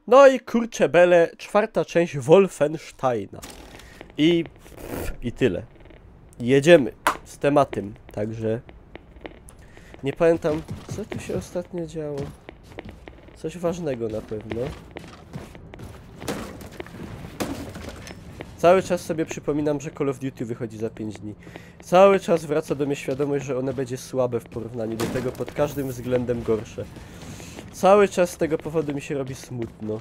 No i kurczę bele, 4. część Wolfensteina. I tyle. Jedziemy z tematem, także... Nie pamiętam, co tu się ostatnio działo. Coś ważnego na pewno. Cały czas sobie przypominam, że Call of Duty wychodzi za 5 dni. Cały czas wraca do mnie świadomość, że one będzie słabe w porównaniu do tego, pod każdym względem gorsze. Cały czas z tego powodu mi się robi smutno.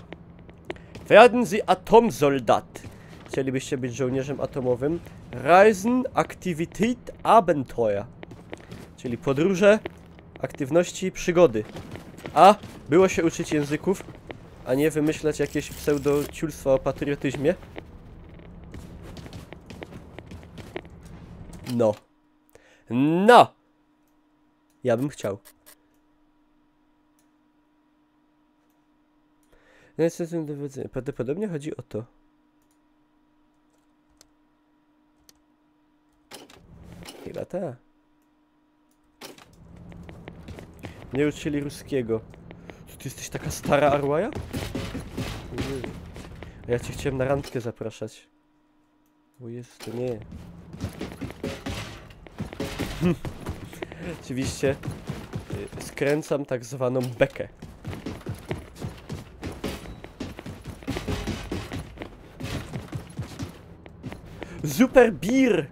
Werden Sie Atomsoldat. Chcielibyście być żołnierzem atomowym? Reisen, Aktivität, Abenteuer. Czyli podróże, aktywności, przygody. A było się uczyć języków, a nie wymyślać jakieś pseudociulstwa o patriotyzmie. No. No! Ja bym chciał. No jest tym dowodzenie. Prawdopodobnie chodzi o to. Chyba ta. Nie uczyli ruskiego. Ty jesteś taka stara Arłaja? A ja cię chciałem na randkę zapraszać. O Jezu, to nie. Oczywiście skręcam tak zwaną bekę. Super Bier!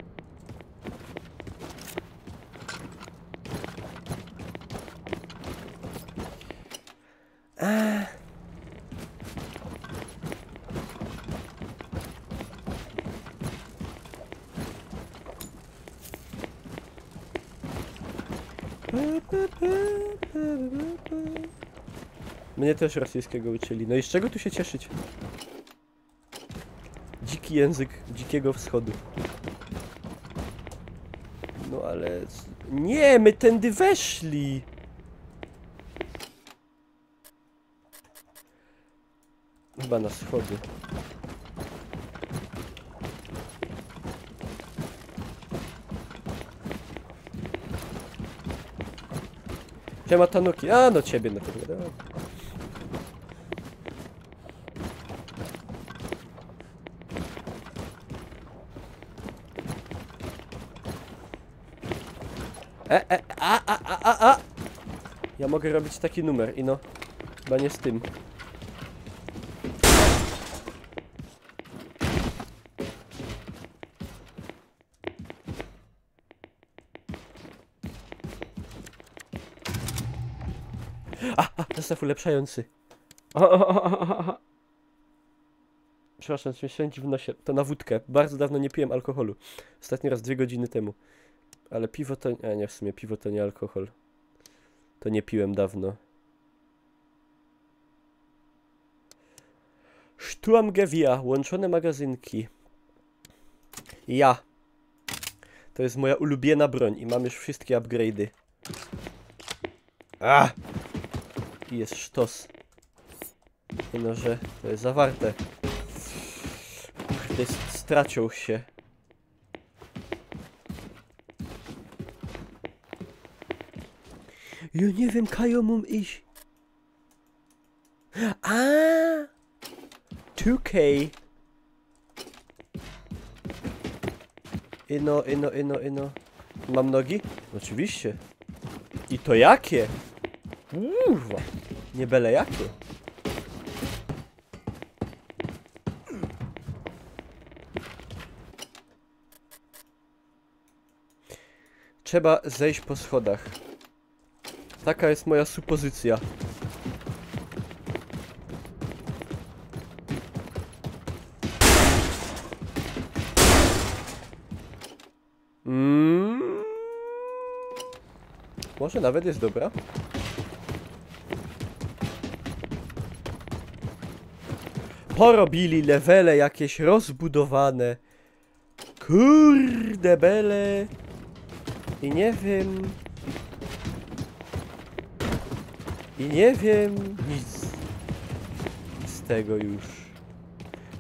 Mnie też rosyjskiego uczyli. No i z czego tu się cieszyć? Dziki język dzikiego wschodu. No ale... Nie, my tędy weszli! Chyba na schody. Siema Tanuki. A, no ciebie na tego. Ja mogę robić taki numer i no, chyba nie z tym. Zestaw ulepszający. Przepraszam, mnie ślęci w nosie. To na wódkę. Bardzo dawno nie piłem alkoholu. Ostatni raz 2 godziny temu. Ale piwo to... A nie, w sumie piwo to nie alkohol. To nie piłem dawno. Sturmgewehr. Łączone magazynki. Ja. To jest moja ulubiona broń i mam już wszystkie upgrade'y. I jest sztos. No, że to jest zawarte. Kurde, stracił się. Ja nie wiem, Kajo mam iść. 2K. Ino. Mam nogi? Oczywiście. I to jakie? Kurwa. Nie byle jakie. Trzeba zejść po schodach. Taka jest moja supozycja. Może nawet jest dobra. Porobili levele jakieś rozbudowane. Kurde bele. I nie wiem. Nic z tego już.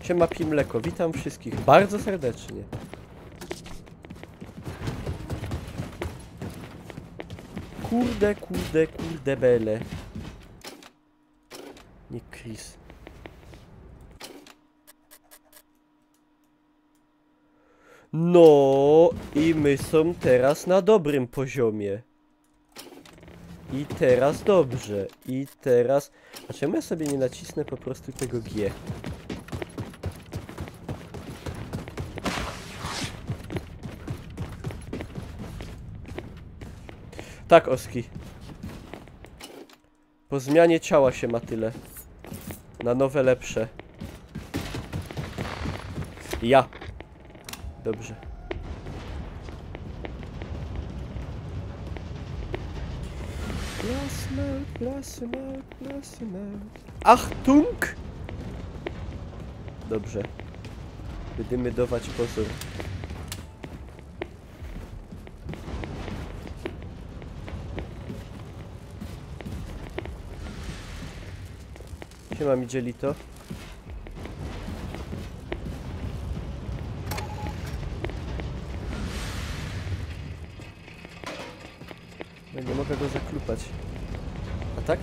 Siema Pi Mleko, witam wszystkich bardzo serdecznie. Kurde bele. Nie Chris. No i my są teraz na dobrym poziomie. I teraz dobrze. I teraz... A czemu ja sobie nie nacisnę po prostu tego G? Tak, Oski. Po zmianie ciała się ma tyle. Na nowe, lepsze. Ja. Dobrze. Achtung! Dobrze. Będziemy dawać pozór. Siema mi dzieli to. Ja nie mogę go zaklupać. A tak?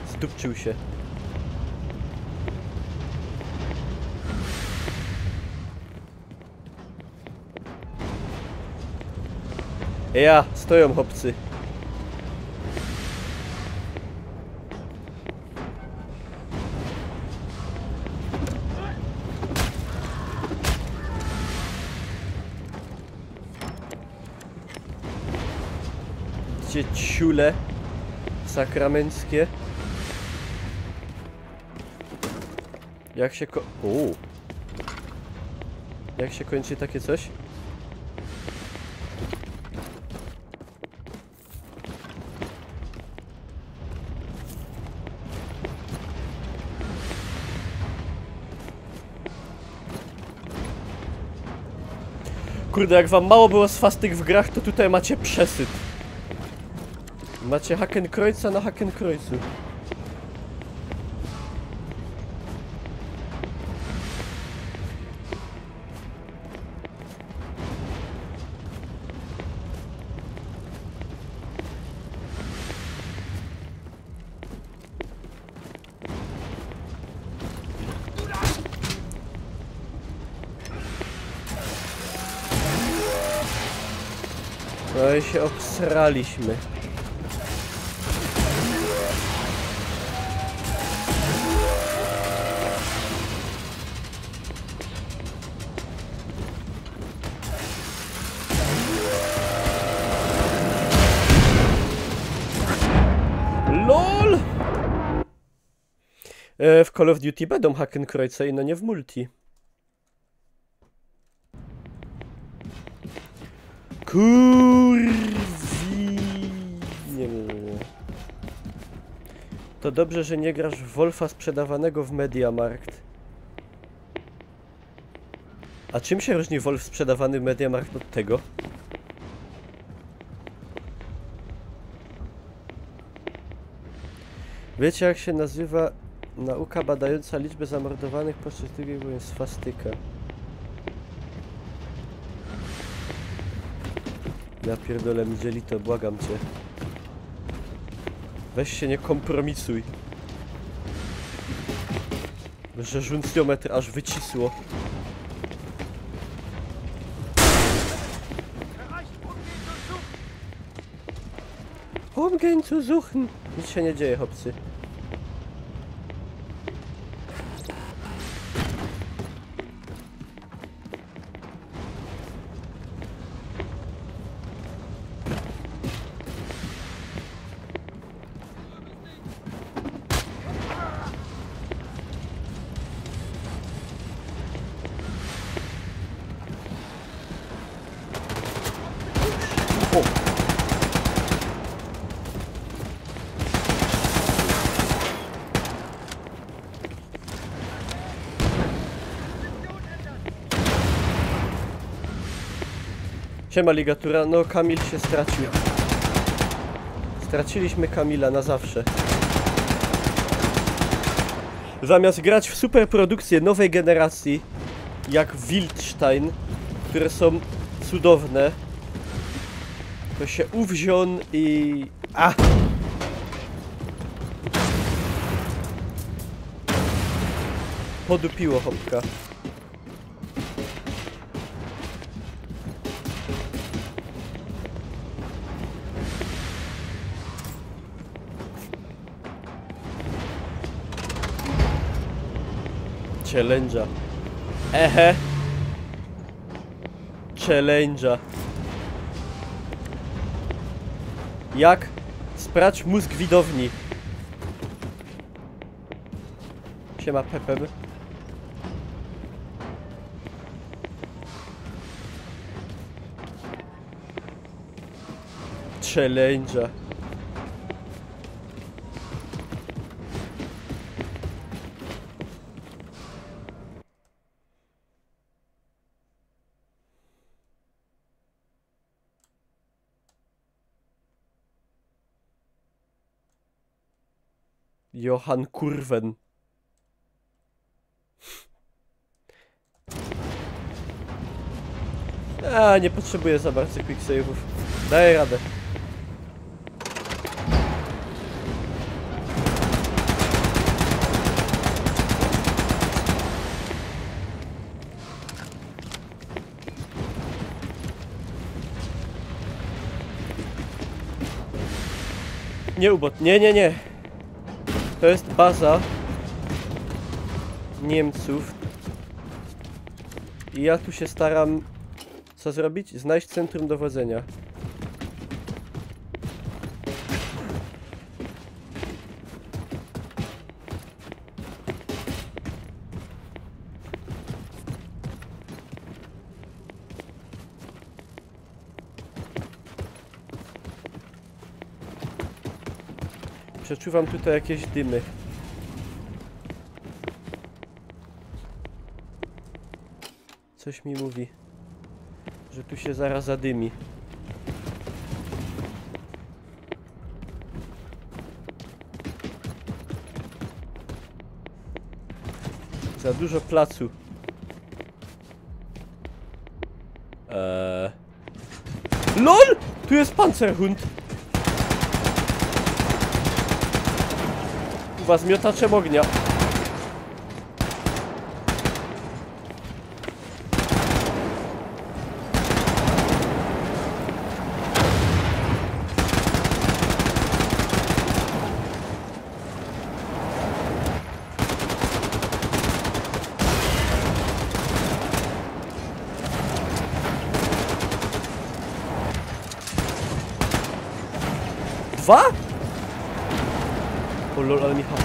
Zdupczył się. Ja, stoją chłopcy. Gdzie ciule sakramenckie? Jak się Jak się kończy takie coś? Kurde, jak wam mało było swastyk w grach, to tutaj macie przesyt. Macie Hakenkreuza na Hakenkreuzu. No i się obsraliśmy. LOL! W Call of Duty będą Hakenkreuze i no nie w multi. Kurwi. Nie. To dobrze, że nie grasz w Wolfa sprzedawanego w Mediamarkt. A czym się różni Wolf sprzedawany w Mediamarkt od tego? Wiecie, jak się nazywa nauka badająca liczbę zamordowanych podczas II wojny? Swastyka. Ja pierdolę, mi dzieli to, błagam cię. Weź się nie kompromisuj. Że żuncjometr aż wycisło. Umgehen zu suchen. Nic się nie dzieje, chłopcy. Siema ligatura, no Kamil się stracił. Straciliśmy Kamila na zawsze. Zamiast grać w superprodukcje nowej generacji, jak Wildstein, które są cudowne, to się uwziął i... podupiło hopka. Challenge'a. Ehe. Challenge'a. Jak sprać mózg widowni? Siema Pepem. Challenge'a. Johann Kurwen. A, nie potrzebuję za bardzo quick save'ów. Daję radę. Nie ubot, nie. To jest baza Niemców. I ja tu się staram... Co zrobić? Znaleźć centrum dowodzenia. Przeczuwam tutaj jakieś dymy. Coś mi mówi, że tu się zaraz zadymi. Za dużo placu. LOL! Tu jest pancerhund. Chyba z miotaczem ognia. Dwa? O lol, ale Michał.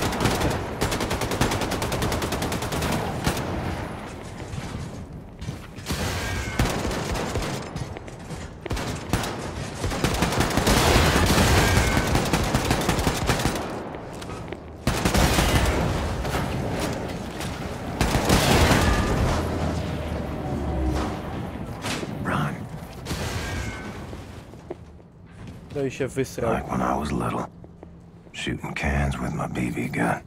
No i się wysrał. Like when I was little, shooting cans with my BB gun.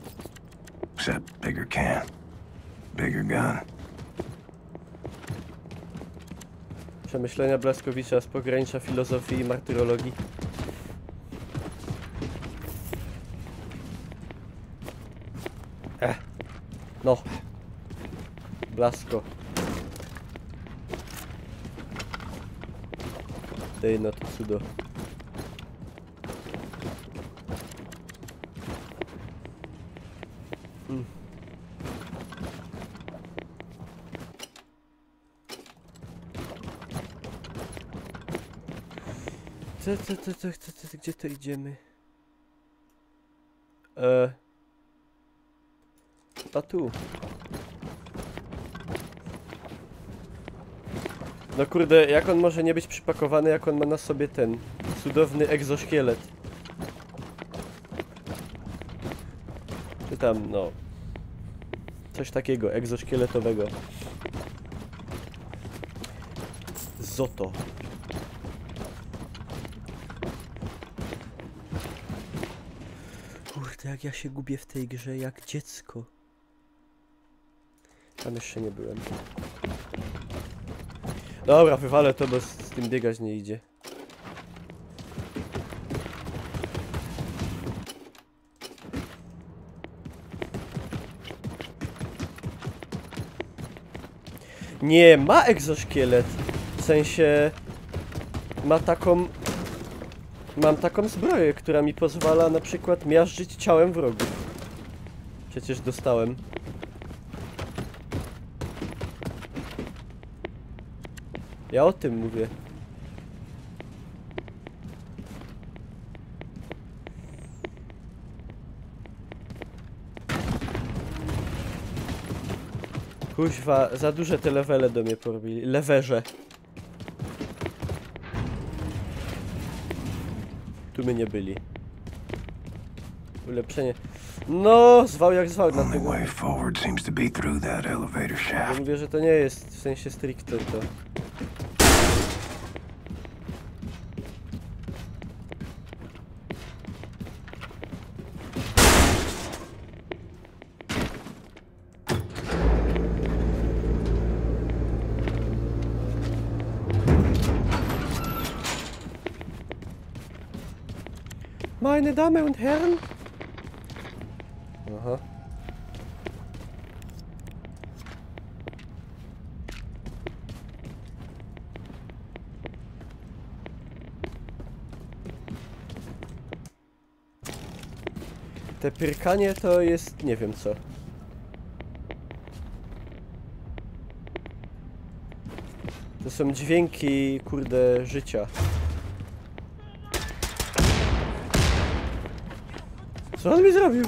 Except bigger can, bigger gun. Przemyślenia Blaskowicza z pogranicza filozofii i martyrologii. No. Blasko. Dej no to cudo. Gdzie to idziemy? A tu. No kurde, jak on może nie być przypakowany, jak on ma na sobie ten cudowny egzoszkielet. Czy tam, no... Coś takiego, egzoszkieletowego. Zoto. Kurde, jak ja się gubię w tej grze, jak dziecko. Tam jeszcze nie byłem. Dobra, wywalę to, bo z tym biegać nie idzie. Nie, ma egzoszkielet. W sensie... Ma taką... Mam taką zbroję, która mi pozwala na przykład miażdżyć ciałem wrogów. Przecież dostałem. Ja o tym mówię. Kuźwa, za duże te levele do mnie porobili. Lewerze. Tu my nie byli. Ulepszenie. No, zwał jak zwał, Only dlatego way forward seems to be through that elevator ja shaft. mówię, że to nie jest w sensie stricte to. Meine Damen und Herren. Aha. Te pyrkanie to jest nie wiem co. To są dźwięki, kurde, życia. Co on mi zrobił?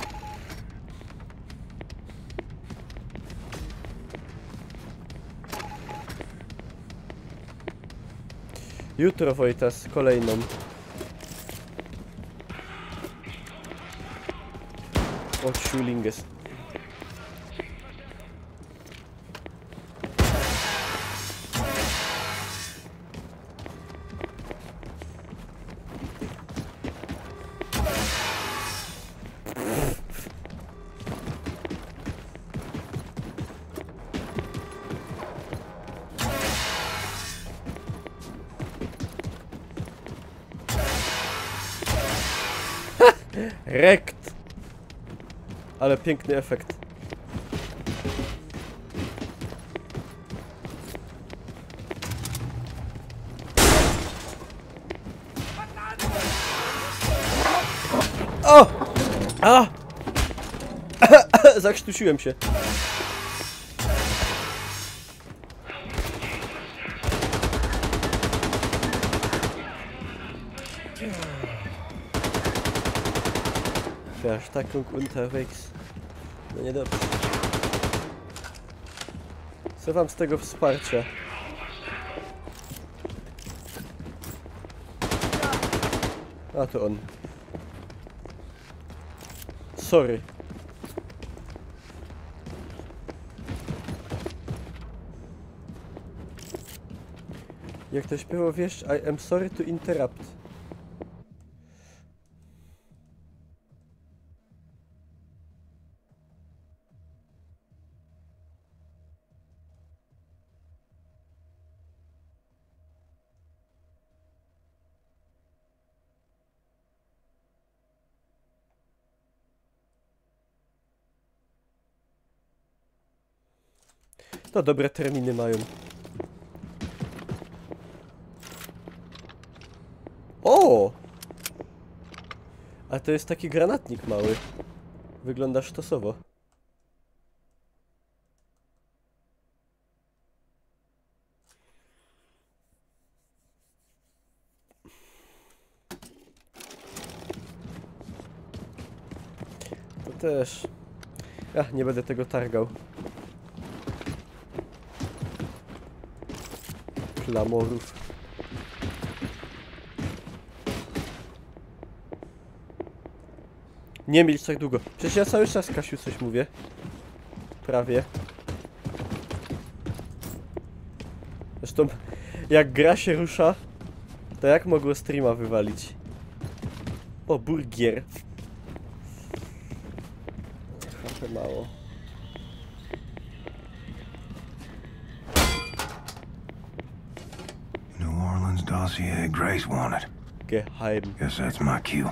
Jutro, Wojtas, kolejną. O, Schulinges. Rekt! Ale piękny efekt. O! A! Zakrztusiłem się. Verstärkung unterwegs. No niedobrze. Co wam z tego wsparcia? A to on. Sorry. Jak to śpiewało, wiesz, I am sorry to interrupt. To dobre terminy mają. O! A to jest taki granatnik mały. Wygląda sztosowo. To też. Ach, nie będę tego targał. Klamorów. Nie milcz tak długo. Przecież ja cały czas, Kasiu, coś mówię. Prawie. Zresztą, jak gra się rusza, to jak mogło streama wywalić? O, burgier. Trochę mało. New Orleans dossier Grace wanted. Geheim. Guess that's my cue.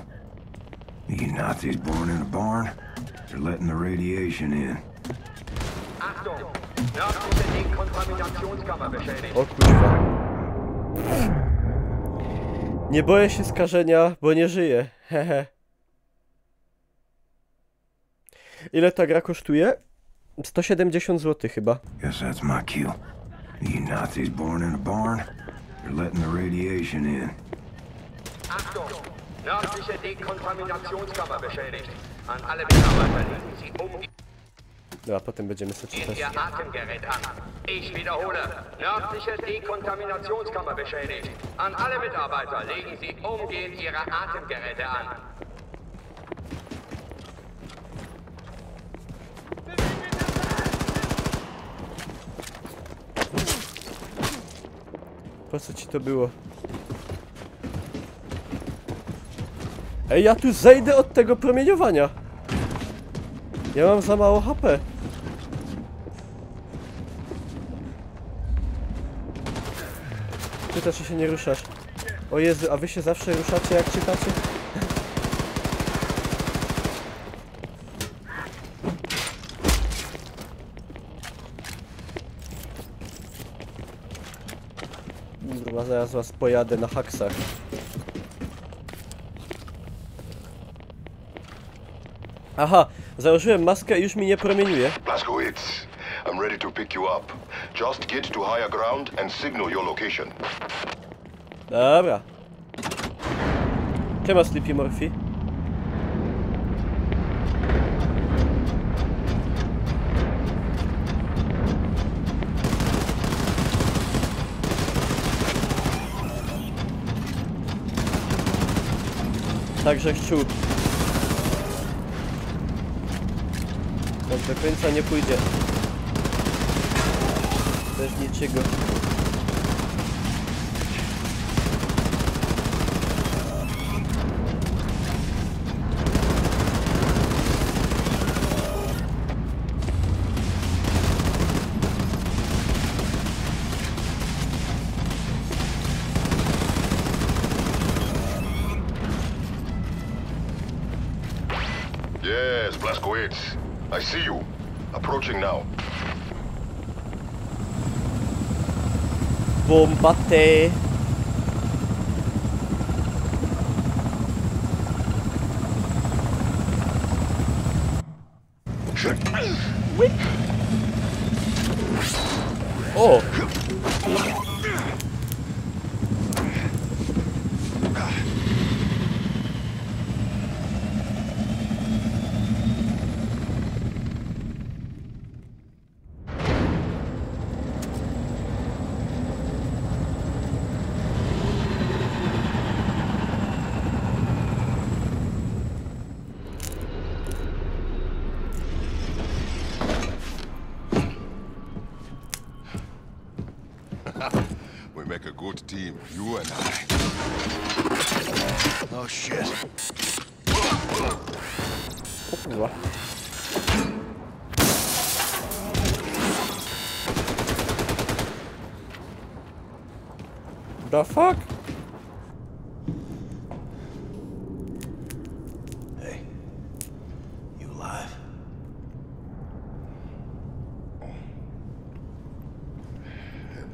These Nazis born in a barn, they're letting the radiation in. O kuźwa. Nie boję się skażenia, bo nie żyję. Hehe. Ile ta gra kosztuje? 170 zł chyba. Guess that's my cue. You Nazis born in a barn? You're letting the radiation in. Achtung! Nördliche Dekontaminationskammer beschädigt. An alle Mitarbeiter legen Sie um No, a potem będziemy sobie czytać. Ihr Atemgerät an. Ich wiederhole. Nördliche Dekontaminationskammer beschädigt. An alle Mitarbeiter legen Sie umgehend Ihre Atemgeräte an. Po co ci to było? Ej, ja tu zejdę od tego promieniowania. Ja mam za mało HP. Pytasz, czy się nie ruszasz. O Jezu, a wy się zawsze ruszacie jak czytacie? Kurwa, zaraz was pojadę na haksach. Aha, założyłem maskę i już mi nie promieniuje. Blazkowicz, I'm ready to pick you up. Just get to higher ground and signal your location. Dobra. Siema, Sleepy Morphy. Także szczur. Tak do końca nie pójdzie. Też niczego. Yes, Blazkowicz. I see you. Approaching now. Bombate. O! We make a good team, you and I. Oh shit. O kurwa. The fuck? Hey, you alive?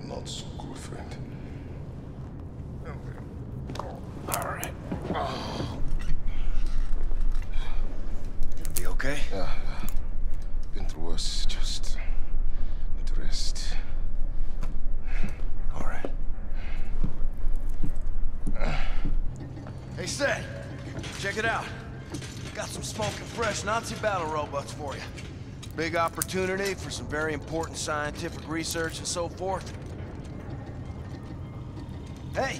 Not so good, friend. All right. Gonna be okay? Yeah. Been through worse. Just need to rest. All right. Hey, Seth, check it out. Got some smoking fresh Nazi battle robots for you. Big opportunity for some very important scientific research and so forth. Hey!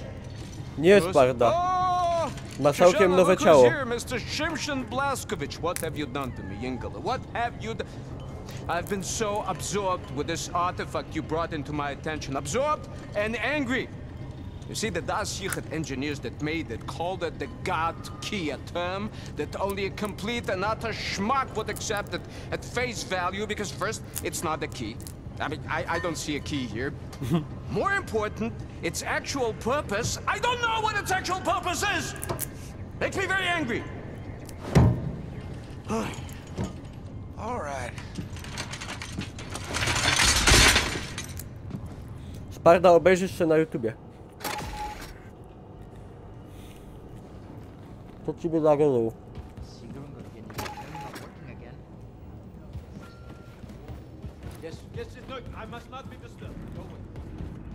Nie jest barda. Oh, Ma całkiem Shoshana, nowe look who's ciało. here, Mr. Shimshon Blazkowicz. What have you done to me, Ingela? What have you done? I've been so absorbed with this artifact you brought into my attention. Absorbed and angry. You see, the Das Yichud engineers that made it called it the God Key, a term that only a complete and utter schmuck would accept it at face value, because first, it's not a key. I mean, I don't see a key here. More important, its actual purpose. I don't know what its actual purpose is! Makes me very angry. All right. Parda, obejrzysz się na YouTubie. To ciebie zagadał.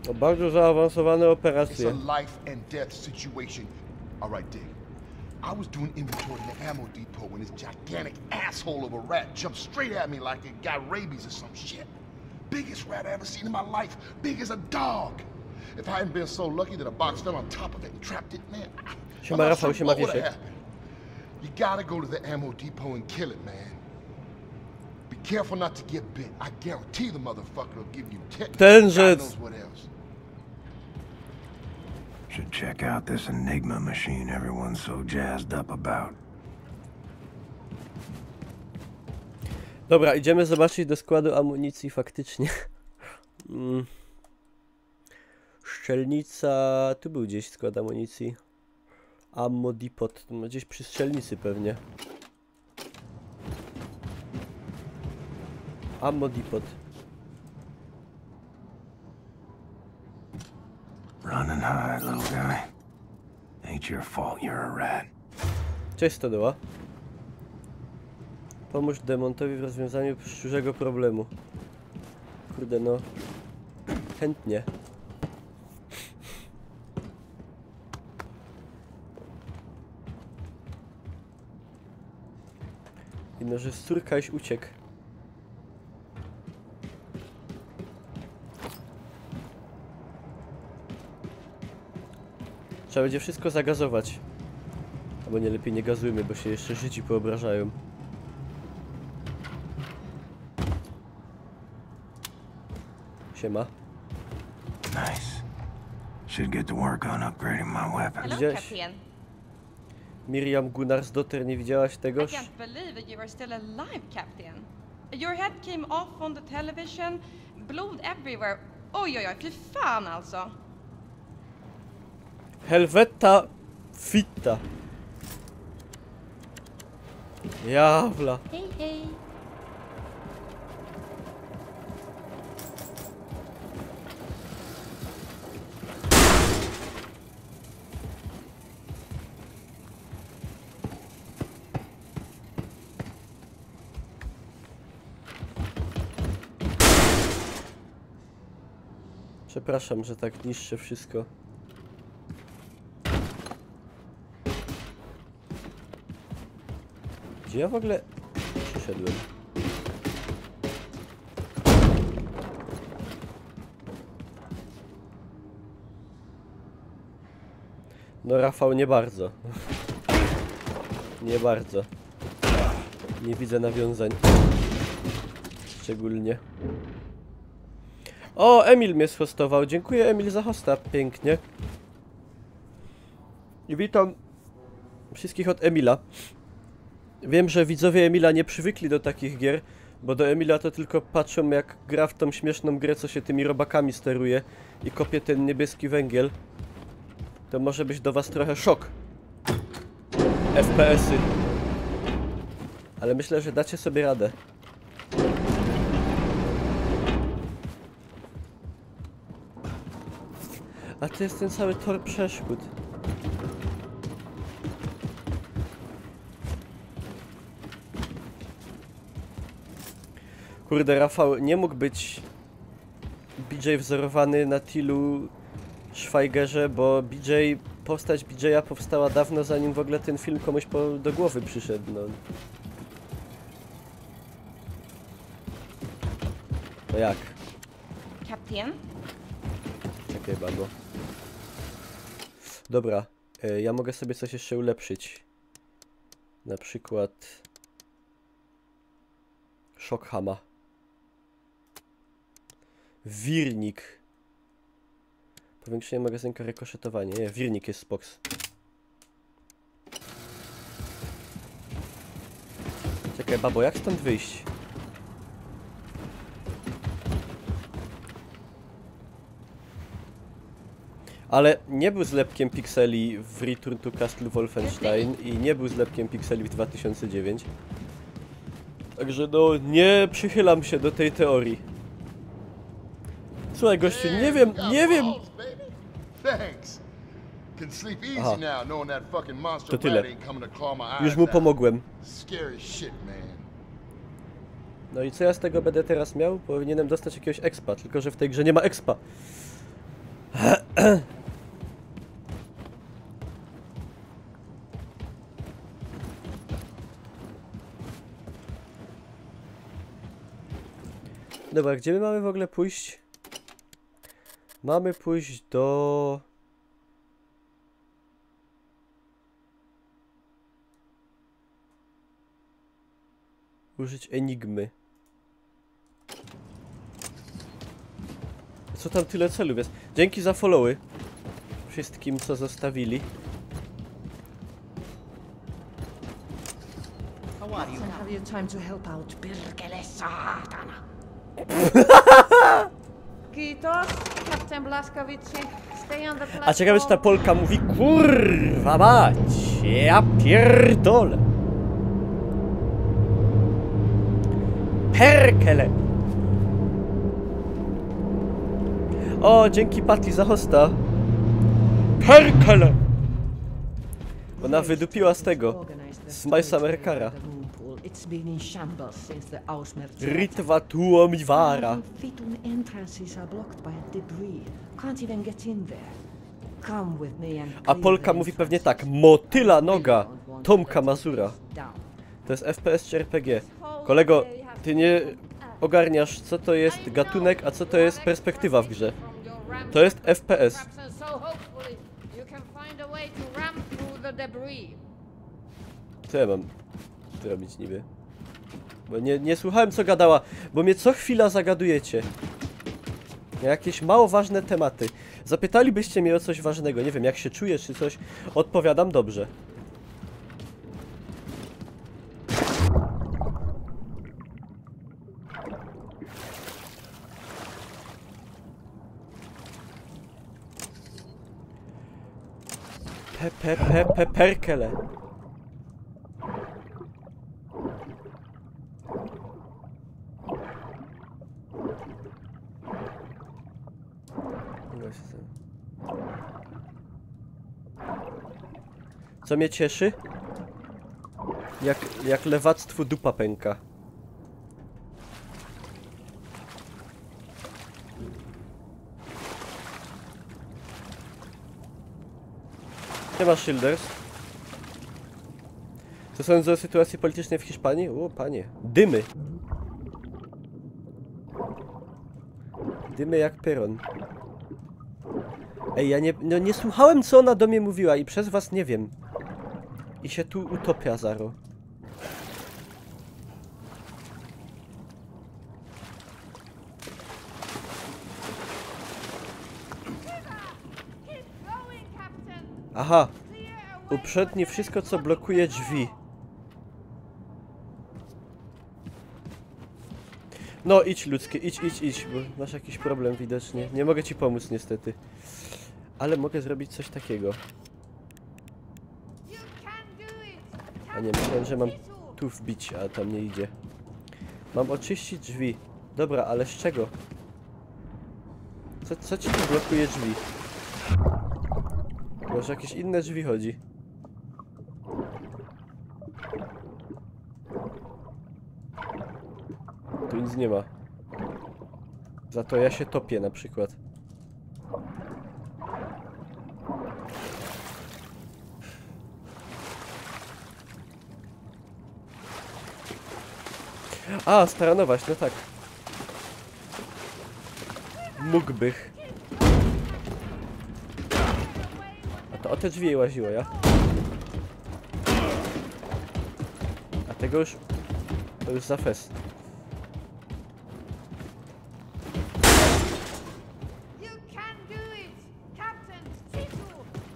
To bardzo zaawansowane It's operacje. a life and death situation. All right, Dick. I was doing inventory in the ammo depot when this gigantic asshole of a rat jumped straight at me like it got rabies or some shit. Biggest rat I ever seen in my life. Big as a dog. If I hadn't been so lucky that a box fell on top of it and trapped it, man, I'm not sure what would have happened. You gotta go to the ammo depot and kill it, man. Be careful not to get bit. I guarantee the motherfucker will give you tetanus. Tenże. God knows what else. Should check out this Enigma machine everyone's so jazzed up about. Dobra, idziemy zobaczyć do składu amunicji faktycznie. Strzelnica... Tu był gdzieś skład amunicji. Ammo depot. Gdzieś przy strzelnicy pewnie. Ammo depot. Running high, little guy. Ain't your fault you're a rat. Cześć Stodoła. Pomóż Demontowi w rozwiązaniu szczurzego problemu. Kurde no. Chętnie. I no, że córkaś uciekł. Trzeba będzie wszystko zagazować. Albo nie, lepiej nie gazujmy, bo się jeszcze Żydzi poobrażają. Siema. Nice. Should get to work on upgrading my weapon. Hello, Gdzieś. Captain. Miriam Gunnarsdotter, nie widziałaś tego? I can't believe that you are still alive, Captain. Your head came off on the television, blood everywhere. Oj, oj, oj, fy fan alltså. Helveta fitta. Jawla. Hej, hej. Przepraszam, że tak niszczę wszystko. Gdzie ja w ogóle przyszedłem? No Rafał, nie bardzo. Nie bardzo. Nie widzę nawiązań. Szczególnie. O, Emil mnie zhostował. Dziękuję, Emil, za hosta. Pięknie. I witam wszystkich od Emila. Wiem, że widzowie Emila nie przywykli do takich gier, bo do Emila to tylko patrzą, jak gra w tą śmieszną grę, co się tymi robakami steruje i kopie ten niebieski węgiel. To może być do was trochę szok. FPS-y. Ale myślę, że dacie sobie radę. A to jest ten cały tor przeszkód. Kurde, Rafał, nie mógł być BJ wzorowany na Tilu Schweigerze, bo postać BJ'a powstała dawno, zanim w ogóle ten film komuś do głowy przyszedł, no. No jak? Captain? Czekaj, babo. Dobra, ja mogę sobie coś jeszcze ulepszyć. Na przykład... Shockhama. Wirnik. Powiększenie magazynka, rykoszetowanie. Nie, wirnik jest spoks. Czekaj, babo, jak stąd wyjść? Ale nie był zlepkiem pikseli w Return to Castle Wolfenstein i nie był zlepkiem pikseli w 2009. Także no, nie przychylam się do tej teorii. Słuchaj, gościu, nie wiem. Thanks. Can sleep Aha. easy now knowing that fucking monster To tyle. rat ain't coming to claw my eyes Już mu out. pomogłem. Scary shit, man. No i co ja z tego będę teraz miał? Powinienem dostać jakiegoś expa, tylko że w tej grze nie ma expa. Dobra, gdzie my mamy w ogóle pójść? Mamy pójść do... Użyć enigmy. Co tam tyle celów jest? Dzięki za followy. Wszystkim, co zostawili. Have you time to help out? Perkele saatana. Kiitos, Captain Blaskowicz. Stay on the platform. A ciekawe, czy ta Polka mówi kurwa mać. Ja pierdolę. Perkele. O, dzięki Patty za hosta. Perkele. Ona wydupiła z tego. Z My Summer Cara. It's been in shambles since the Ausmerz. Ritva tuo mi vara. Fitun entrances are blocked by a debris. Can't even get in there. Come with me and A Polka mówi pewnie tak. Motyla noga. Tomka Mazura. To jest FPS czy RPG? Kolego, ty nie ogarniasz, co to jest gatunek, a co to jest perspektywa w grze. To jest FPS. Co ja mam robić niby? Bo nie słuchałem, co gadała, bo mnie co chwila zagadujecie. Na jakieś mało ważne tematy. Zapytalibyście mnie o coś ważnego, nie wiem, jak się czuję czy coś. Odpowiadam dobrze. Perkele. Co mnie cieszy? Jak lewactwu dupa pęka. Nie ma Shielders. Co sądzę o sytuacji politycznej w Hiszpanii? O, panie. Dymy. Dymy jak peron. Ej, ja nie słuchałem, co ona do mnie mówiła i przez was nie wiem. I się tu utopia zaro. Aha. Uprzednij wszystko, co blokuje drzwi. No idź ludzkie, idź, bo masz jakiś problem widocznie. Nie mogę ci pomóc niestety. Ale mogę zrobić coś takiego. A nie, myślałem, że mam tu wbić, a tam nie idzie. Mam oczyścić drzwi. Dobra, ale z czego? Co ci tu blokuje drzwi? Może jakieś inne drzwi chodzi? Tu nic nie ma. Za to ja się topię na przykład. A, staranować, no tak. Mógłbych. A to o te drzwi łaziło, ja? A tego już... To już za fest.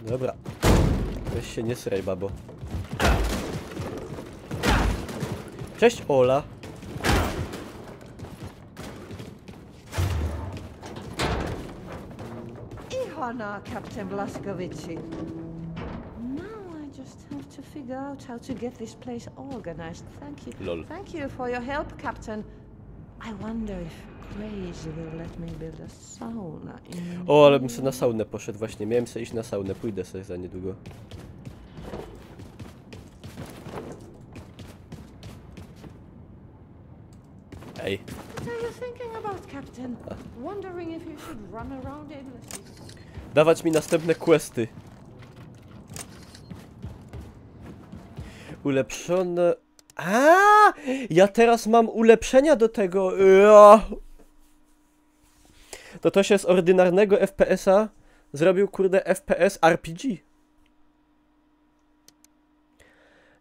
Dobra. Weź się nie sraj, babo. Cześć, Ola. Ihana, Captain Blaskowicz. Now I just have to figure out how to get this place organized. Thank you. Lol. Thank you for your help, Captain. I wonder if crazy will let me build a sauna in... O, ale bym sobie na saunę poszedł właśnie. Miałem sobie iść na saunę. Pójdę sobie za niedługo. Ej. What are you thinking about, Captain? Wondering if you should run around aimlessly. Dawać mi następne questy. Ulepszone... Ja teraz mam ulepszenia do tego. To się z ordynarnego FPS-a zrobił, kurde, FPS RPG.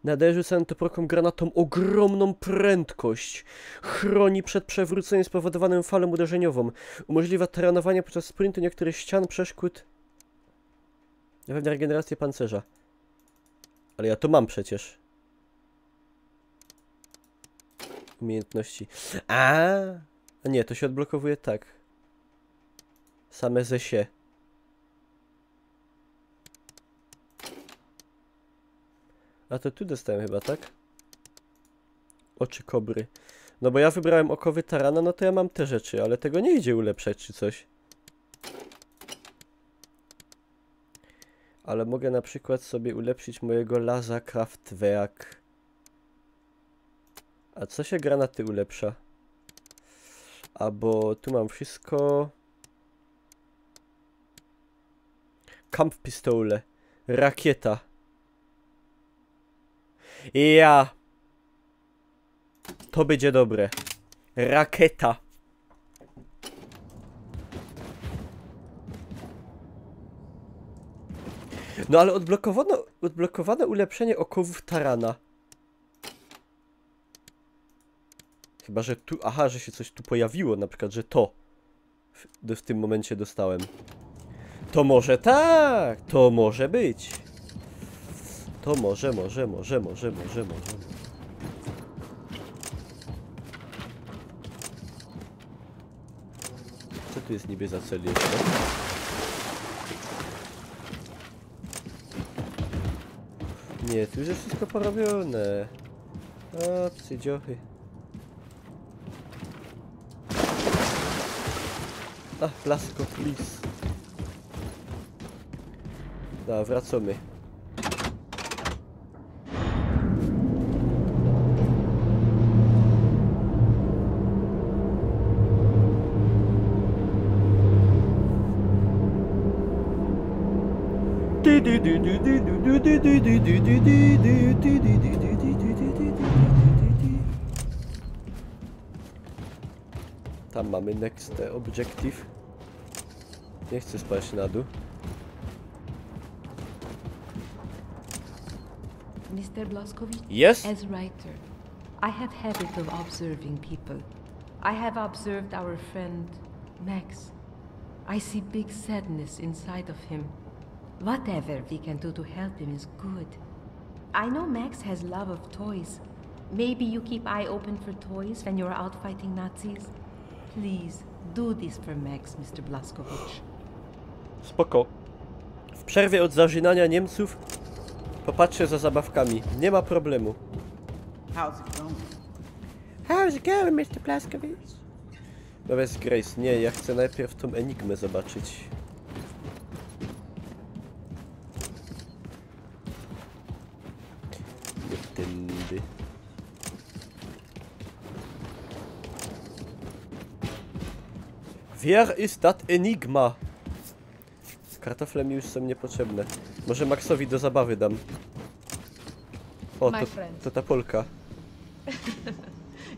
Nadaje rzucając toporką granatą ogromną prędkość. Chroni przed przewróceniem spowodowanym falą uderzeniową. Umożliwia taranowanie podczas sprintu niektórych ścian, przeszkód. Zapewnia regenerację pancerza. Ale ja to mam przecież. Umiejętności. A nie, to się odblokowuje tak. Same ze się. A to tu dostałem chyba, tak? Oczy kobry. No bo ja wybrałem okowy tarana, no to ja mam te rzeczy, ale tego nie idzie ulepszać czy coś. Ale mogę na przykład sobie ulepszyć mojego Laza Kraftwerk. A co się granaty ulepsza? Albo tu mam wszystko. Kampfpistole. Rakieta. Ja. To będzie dobre. Rakieta. No ale odblokowano ulepszenie okowów tarana. Chyba, że tu... Aha, że się coś tu pojawiło, na przykład, że to w tym momencie dostałem. To może tak! To może być. To może. Co tu jest niby za cel jeszcze? Nie, tu już jest wszystko porobione. O, psy dziochy. A, Blasko, please. Dobra, wracamy. Tam mamy next objective. Nie chcę spać na dół. Mr. Blazkowicz? Yes? As writer, I have habit of observing people. I have observed our friend Max. I see big sadness inside of him. Whatever we can do to help him is good. I know Max has love of toys. Maybe you keep eye open for toys when you're out fighting Nazis? Please, do this for Max, Mr. Blazkowicz. Spoko. W przerwie od zażynania Niemców popatrzę za zabawkami. Nie ma problemu. How's it going, Mr. Blazkowicz? No bez Grace, nie, ja chcę najpierw tą enigmę zobaczyć. Nie tędy. Wer ist dat Enigma? Kartofle mi już są niepotrzebne. Może Maxowi do zabawy dam. O, to ta Polka.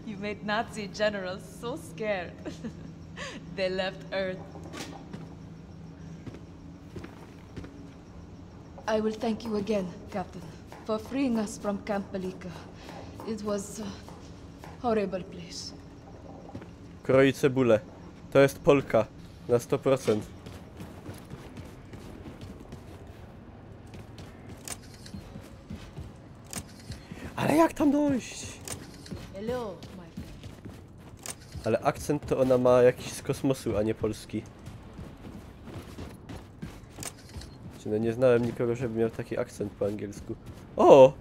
You made Nazi generals so scared. They left Earth. I will thank you again, Captain, for freeing us from Camp Bellica. It was a horrible place. Kroi cebulę. To jest Polka. Na 100%. Ale jak tam dojść? Hello, my friend. Ale akcent to ona ma jakiś z kosmosu, a nie polski. No nie znałem nikogo, żeby miał taki akcent po angielsku. O!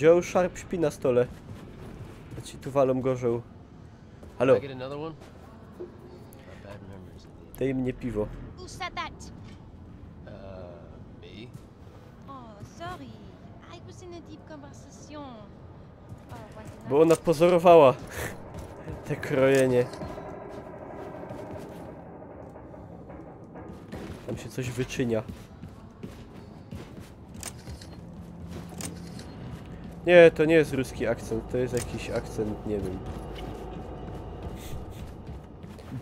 Joe Sharp śpi na stole. A ci tu walą gorzą. Halo. Daj mnie piwo. Who said that? Me? Oh, sorry. I was in a deep conversation. Oh, was it Bo ona pozorowała te krojenie. Tam się coś wyczynia. Nie, to nie jest ruski akcent, to jest jakiś akcent, nie wiem.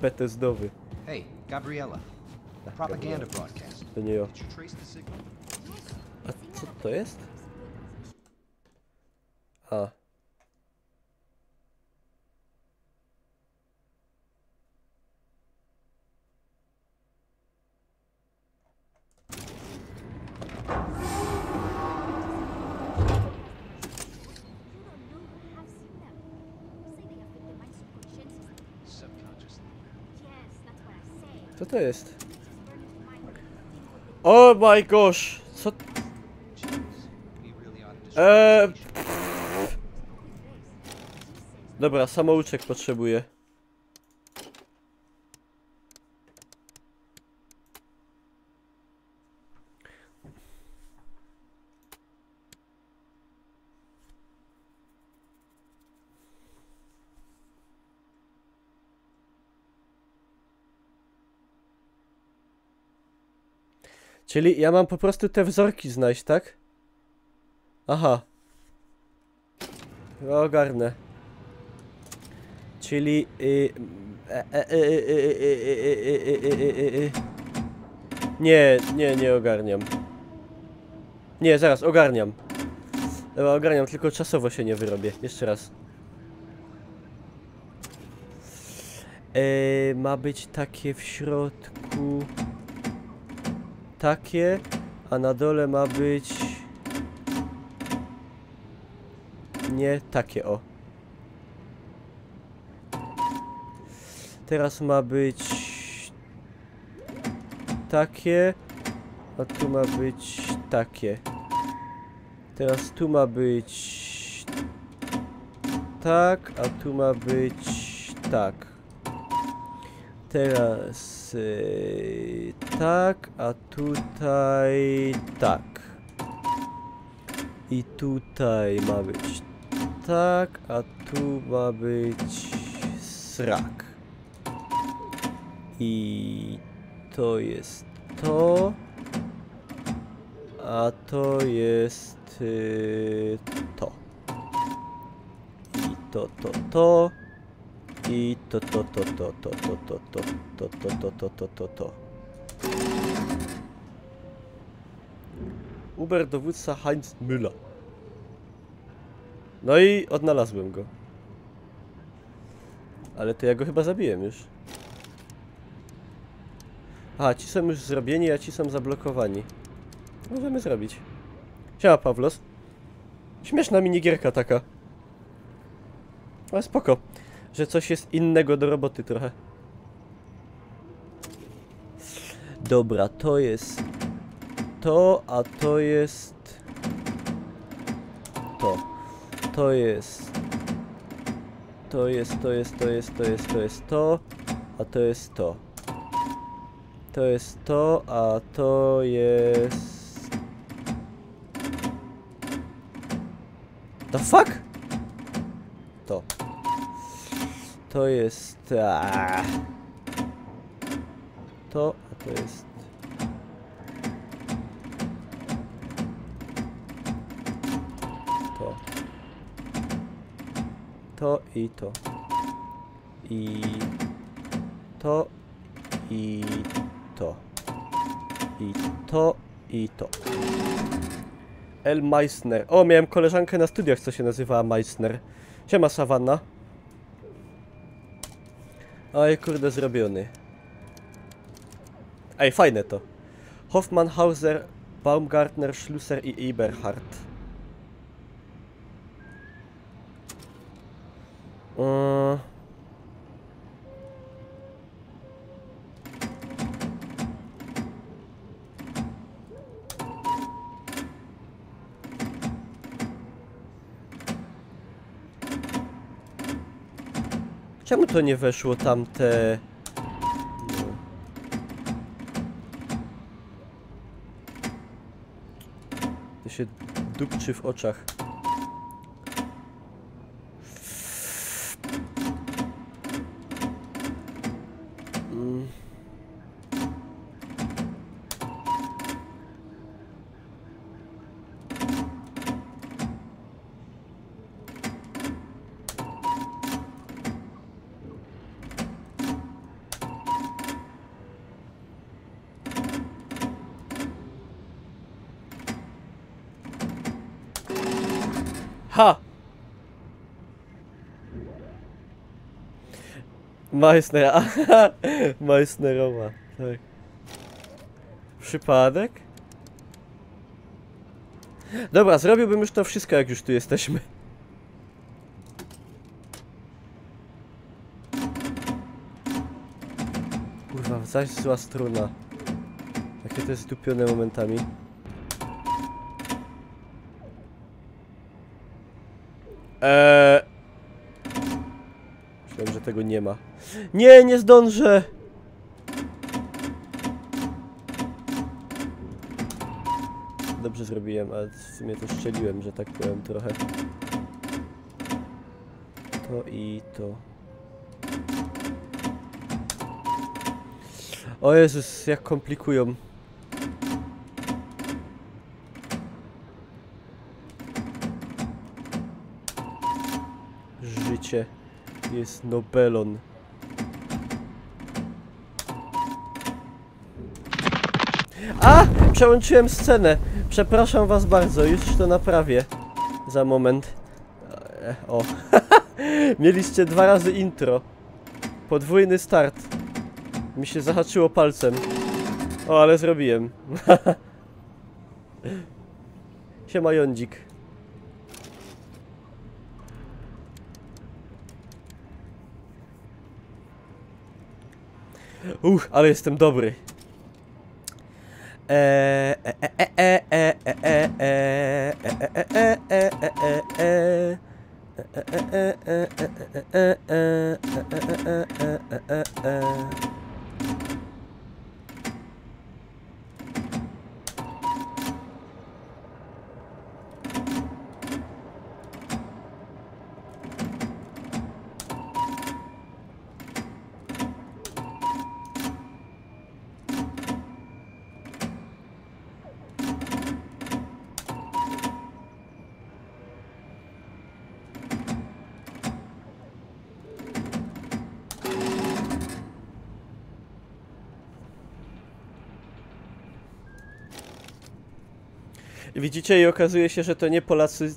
Bethesdowy. Hey, Gabriella. The propaganda broadcast. To nie ja. Did you trace the signal? A co to jest? A. Co to jest? Oh my gosh! Co? Dobra, samouczek potrzebuję. Czyli ja mam po prostu te wzorki znaleźć, tak? Aha. Ogarnę. Czyli... Nie ogarniam. Nie, zaraz, ogarniam. Dobra, ogarniam, tylko czasowo się nie wyrobię. Jeszcze raz. Ma być takie w środku... Takie, a na dole ma być... Nie, takie, o. Teraz ma być... Takie, a tu ma być takie. Teraz tu ma być... Tak, a tu ma być... Tak. Teraz... tak, a tutaj... Tak. I tutaj ma być... Tak, a tu ma być... Srak. I... To jest to... A to jest... to. I to. I to. Uber dowódca Heinz Müller. No i odnalazłem go. Ale to ja go chyba zabiłem już. Aha, ci są już zrobieni, a ci są zablokowani. Możemy zrobić. Siema, Pawlos. Śmieszna minigierka taka. Ale spoko. Że coś jest innego do roboty trochę. Dobra, to jest to, a to jest to. To jest to, a to jest to. To jest to, a to jest... The fuck? To. To jest... To, a to jest... To. To i to. I... To. I... To. I to. I to. El Meissner. O, miałem koleżankę na studiach, co się nazywała Meissner. Siema, Savanna. Oj, kurde, zrobiony. Ej, fajne to. Hoffmann, Hauser, Baumgartner, Schlusser i Eberhardt. Czemu to nie weszło tamte... No. To się dupczy w oczach. Ha! Meissner, aha! Meissnerowa, tak. Przypadek? Dobra, zrobiłbym już to wszystko, jak już tu jesteśmy. Kurwa, zaś zła struna. Jakie to jest zdupione momentami. Myślałem, że tego nie ma. Nie, nie zdążę! Dobrze zrobiłem, ale w sumie to strzeliłem, że tak powiem trochę. To i to. O Jezus, jak komplikują. Życie jest Nobelon. A! Przełączyłem scenę. Przepraszam was bardzo, już to naprawię. Za moment. O. Mieliście 2 razy intro. Podwójny start. Mi się zahaczyło palcem. O, ale zrobiłem. Siema Jądzik. Ale jestem dobry. Widzicie, i okazuje się, że to nie Polacy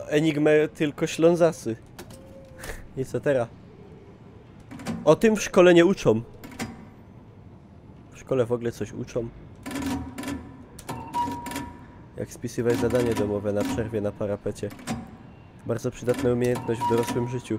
Enigmę, tylko Ślązacy. I co teraz? O tym w szkole nie uczą. W szkole w ogóle coś uczą. Jak spisywać zadanie domowe na przerwie na parapecie. Bardzo przydatna umiejętność w dorosłym życiu.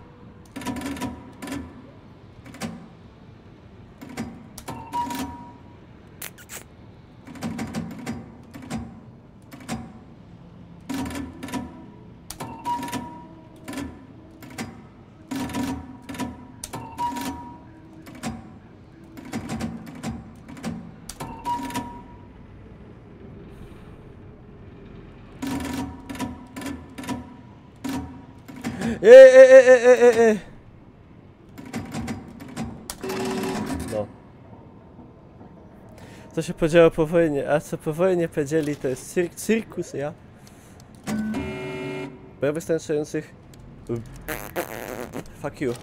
Co się podziało po wojnie? A co po wojnie powiedzieli, to jest cirkus, ja? Brak wystarczających... Fuck you.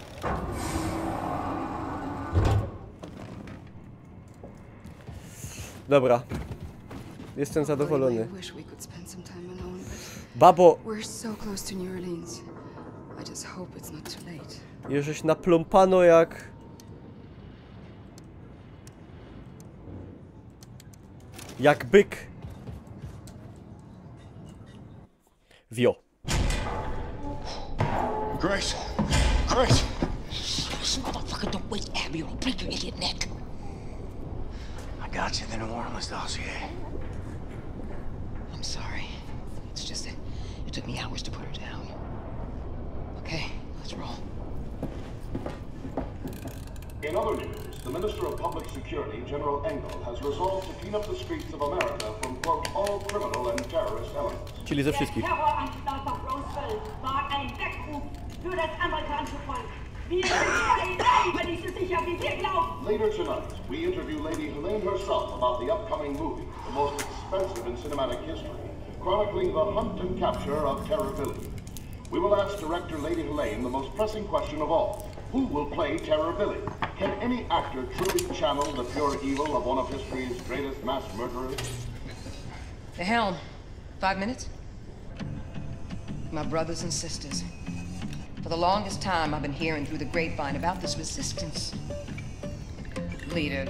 Dobra. Jestem zadowolony. Babo! Jeżeś napląpano jak... Jak byk. Wio. Grace! Grace! This motherfucker, don't waste Abby or I'll break your idiot neck. I got you the New Orleans dossier. I'm sorry. It's just that it took me hours to put her down. Okay, let's roll. In other news, the Minister of Public Security, General Engel, has resolved to clean up the streets of America from, quote, all criminal and terrorist elements. Czyli ze wszystkich. Terroranschlag auf Roswell war ein Weckruf für das amerikanische Volk. Wir sind CIA, wenn ich so sicher wie wir glauben. Later tonight, we interview Lady Helene herself about the upcoming movie, the most expensive in cinematic history, chronicling the hunt and capture of Terror-Billy. We will ask director Lady Helene the most pressing question of all. Who will play Terror-Billy? Can any actor truly channel the pure evil of one of history's greatest mass murderers? The helm. 5 minutes? My brothers and sisters. For the longest time, I've been hearing through the grapevine about this resistance leader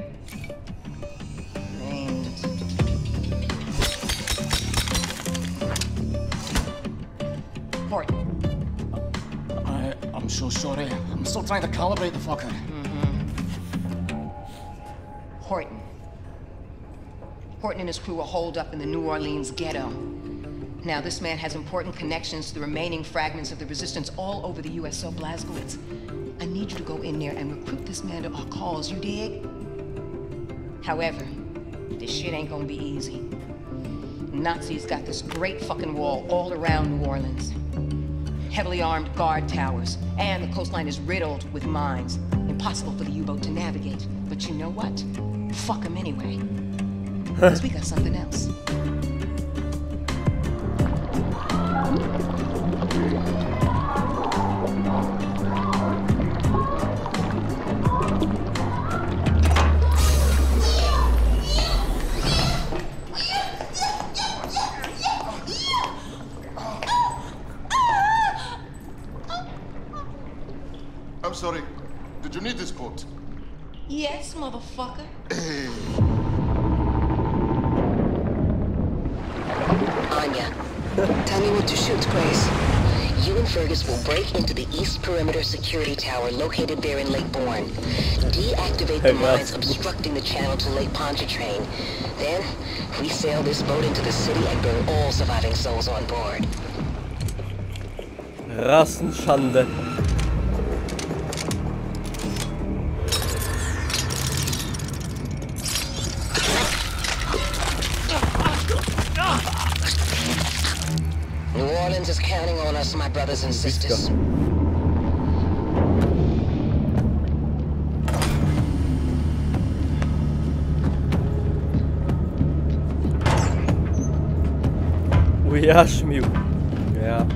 named... Horton. I'm so sorry. I'm still trying to calibrate the fucker. Horton. Horton and his crew are holed up in the New Orleans ghetto. Now, this man has important connections to the remaining fragments of the resistance all over the U.S., so Blazkowicz, I need you to go in there and recruit this man to our cause, you dig? However, this shit ain't gonna be easy. Nazis got this great fucking wall all around New Orleans. Heavily armed guard towers, and the coastline is riddled with mines. Impossible for the U-boat to navigate. But you know what? Fuck them anyway. Because we got something else. I'm sorry. Did you need this boat? Yes, motherfucker. Anya, tell me what to shoot, Grace. You and Fergus will break into the East Perimeter Security Tower located there in Lake Bourne. Deactivate the mines obstructing the channel to Lake Pontchartrain. Then, we sail this boat into the city and burn all surviving souls on board. Rassenschande. New Orleans is counting on us, my brothers and sisters. Ujarzmił. Ja.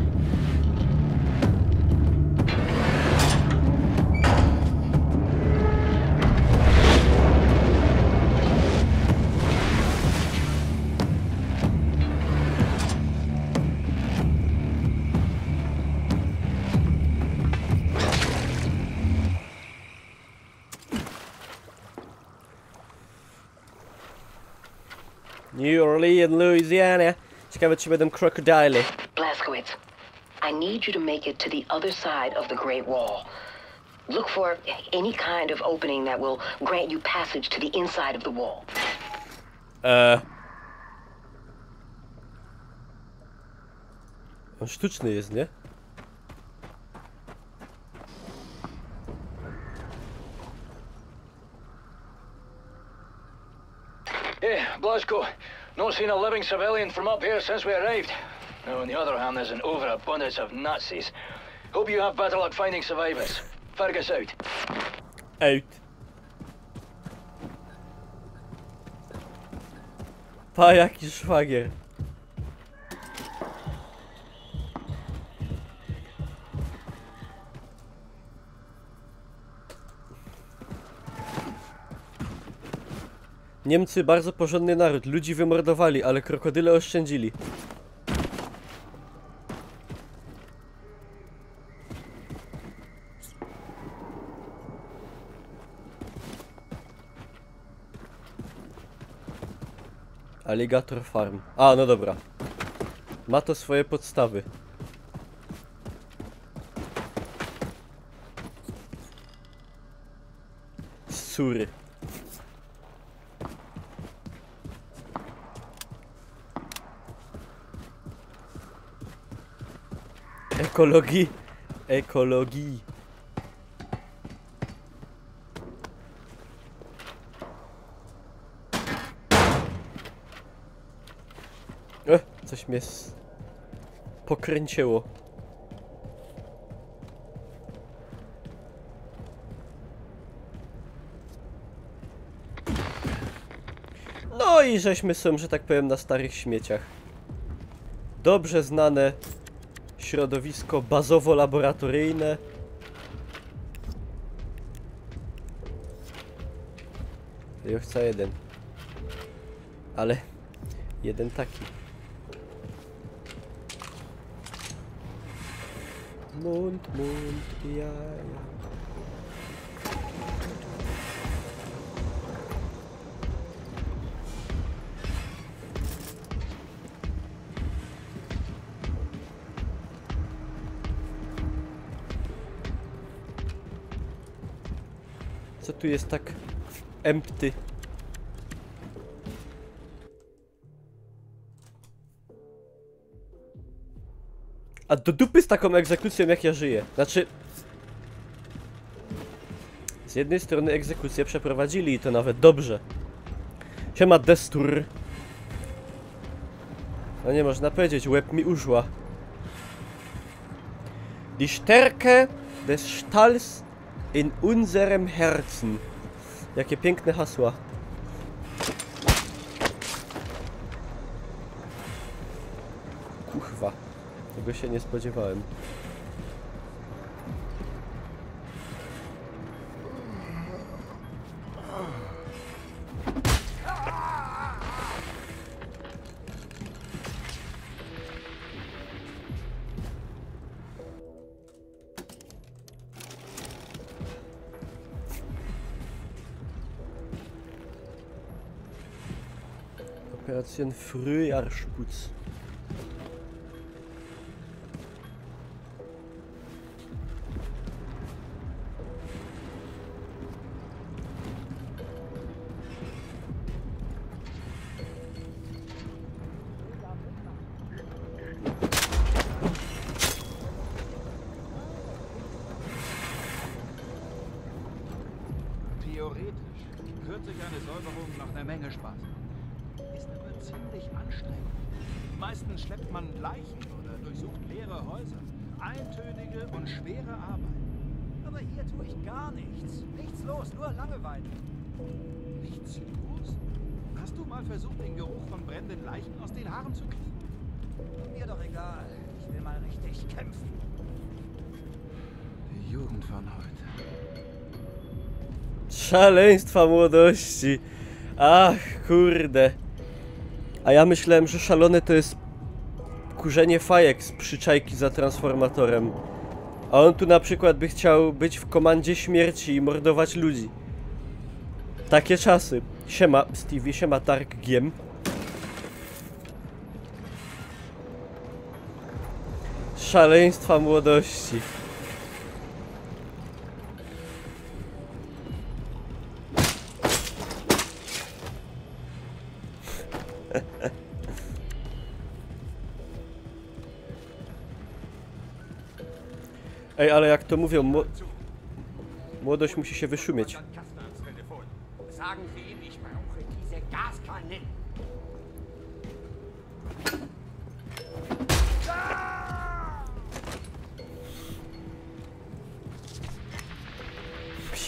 New Orleans, Louisiana. Ciekawe, czy będą krokodyle. Blazkowicz, I need you to make it to the other side of the Great Wall. Look for any kind of opening that will grant you passage to the inside of the wall. On sztuczny jest, nie? Yeah, Blazko. Not seen a living civilian from up here since we arrived. Now, on the other hand, there's an overabundance of Nazis. Hope you have better luck finding survivors. Fergus out. Out. Pa, jaki szwagier. Niemcy bardzo porządny naród. Ludzi wymordowali, ale krokodyle oszczędzili. Alligator Farm. A, no dobra. Ma to swoje podstawy. Sury. Ekologii. Ekologii. Coś mnie pokręciło. No i żeśmy są, że tak powiem, na starych śmieciach. Dobrze znane środowisko bazowo-laboratoryjne. Ja chcę jeden. Ale jeden taki. Mund, jaja. Co tu jest tak empty? A do dupy z taką egzekucją jak ja żyję. Znaczy... Z jednej strony egzekucję przeprowadzili i to nawet dobrze. Siema Destur. No nie można powiedzieć, łeb mi uszła. Die Stärke des Stalls in unserem Herzen. Jakie piękne hasła. Kurwa. Tego się nie spodziewałem. Operation Frühjahrsputz. Theoretisch hört sich eine Säuberung nach einer Menge Spaß an. Ist aber ziemlich anstrengend. Meistens schleppt man Leichen oder durchsucht leere Häuser. Eintönige und schwere Arbeit. Aber hier tue ich gar nichts. Nichts los, nur Langeweile. Nichts los? Hast du mal versucht, den Geruch von brennenden Leichen aus den Haaren zu kriegen? Mir doch egal. Ich will mal richtig kämpfen. Die Jugend von heute. Szaleństwa młodości. Ach, kurde. A ja myślałem, że szalone to jest kurzenie fajek z przyczajki za transformatorem. A on tu na przykład by chciał być w komandzie śmierci i mordować ludzi. Takie czasy. Siema Stevie, siema Tark Giem. Szaleństwa młodości. Ej, ale jak to mówią, młodość musi się wyszumieć. Sagen Sie ihm, ich brauche diese Gaskanne.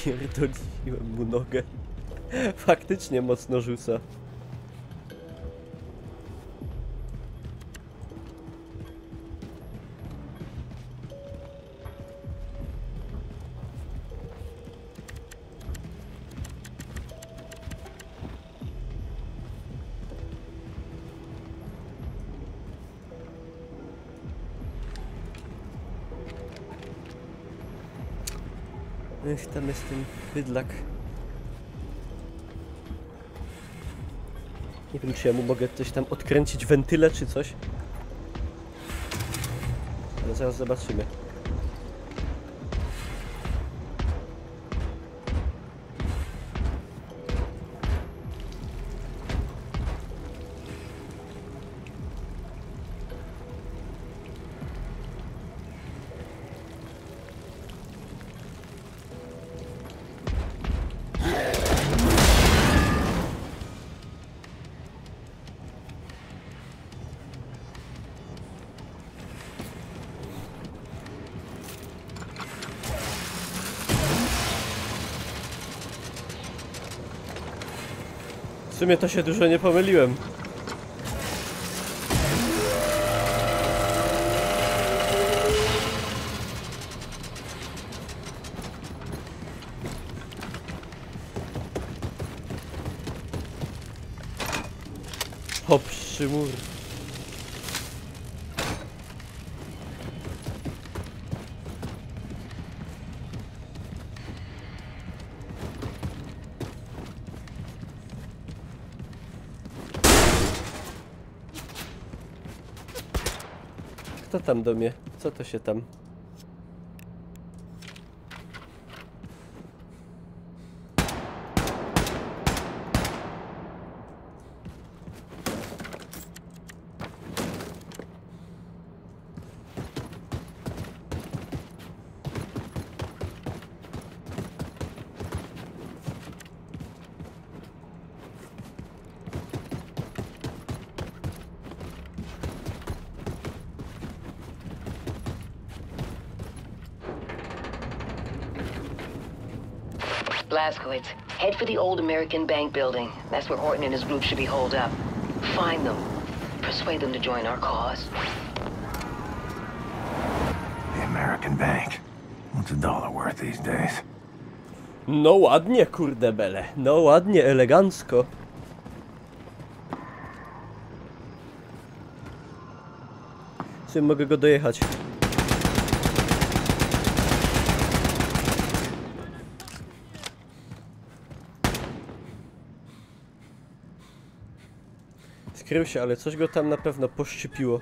Pierdoliłem mu nogę. Faktycznie mocno rzuca. Ech, tam jest ten bydlak. Nie wiem, czy ja mu mogę coś tam odkręcić, wentyle czy coś. Ale zaraz zobaczymy. W sumie to się dużo nie pomyliłem. Hop, Szymur. Kto tam do mnie? Co to się tam? Blazkowicz, head for the old American Bank building. That's where Horton and his group should be holed up. Find them. Persuade them to join our cause. The American Bank. What's a dollar worth these days? No ładnie, kurde bele. No ładnie, elegancko. Czy mogę go dojechać? Skrył się, ale coś go tam na pewno poszczypiło.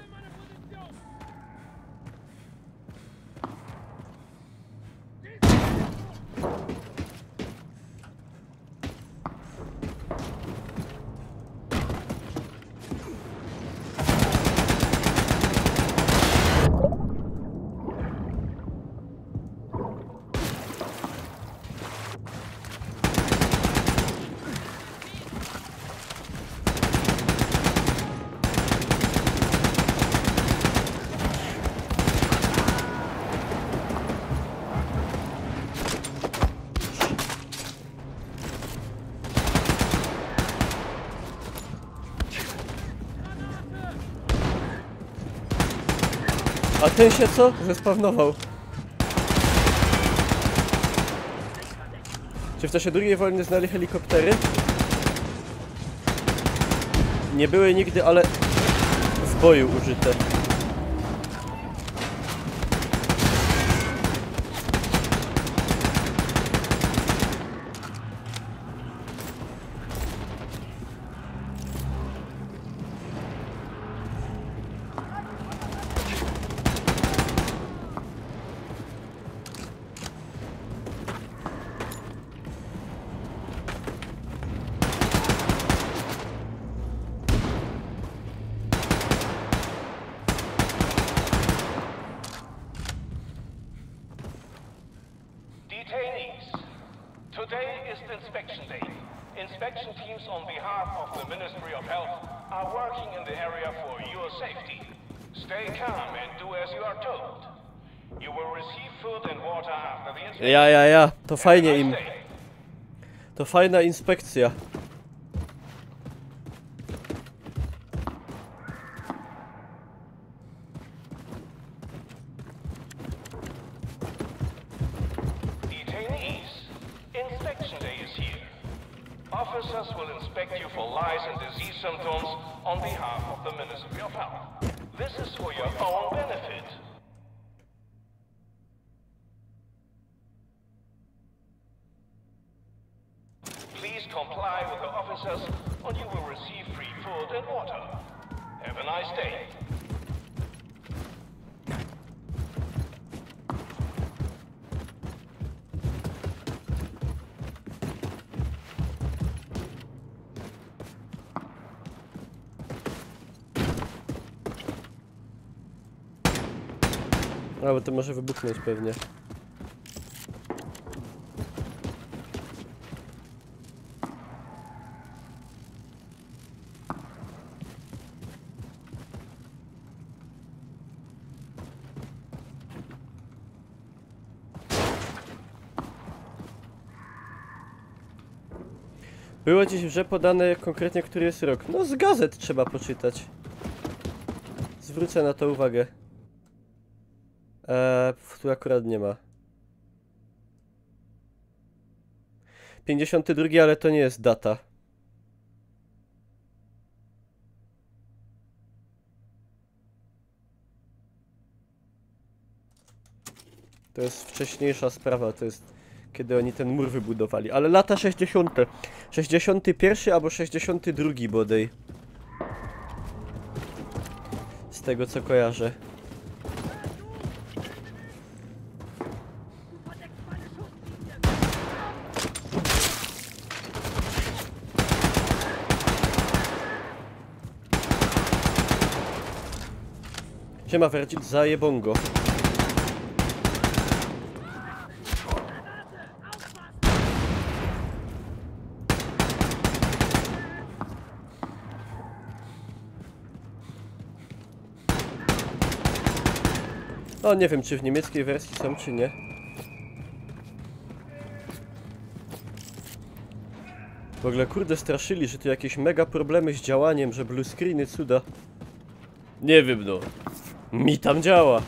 A ten się co? Zespawnował. Czy w czasie II wojny znali helikoptery? Nie były nigdy, ale w boju użyte. Today is inspection day. Inspection teams on behalf of the Ministry of Health are working in the area for your safety. Stay calm and do as you are told. You will receive food and water after the inspection. Ja. To fajnie im. To fajna inspekcja. Officers will inspect you for lice and disease symptoms on behalf of the Ministry of Health. This is for your own benefit. Please comply with the officers and you will receive free food and water. Have a nice day. A, bo to może wybuchnąć pewnie. Było gdzieś w grze podane konkretnie, który jest rok. No z gazet trzeba poczytać. Zwrócę na to uwagę. Tu akurat nie ma. 52, ale to nie jest data. To jest wcześniejsza sprawa, to jest kiedy oni ten mur wybudowali. Ale lata 60. 61 albo 62 bodaj. Z tego co kojarzę. Siema Vergil, zajebongo. No nie wiem, czy w niemieckiej wersji są, czy nie. W ogóle kurde straszyli, że tu jakieś mega problemy z działaniem, że blue screeny cuda. Nie wiem no. Mi tam działa.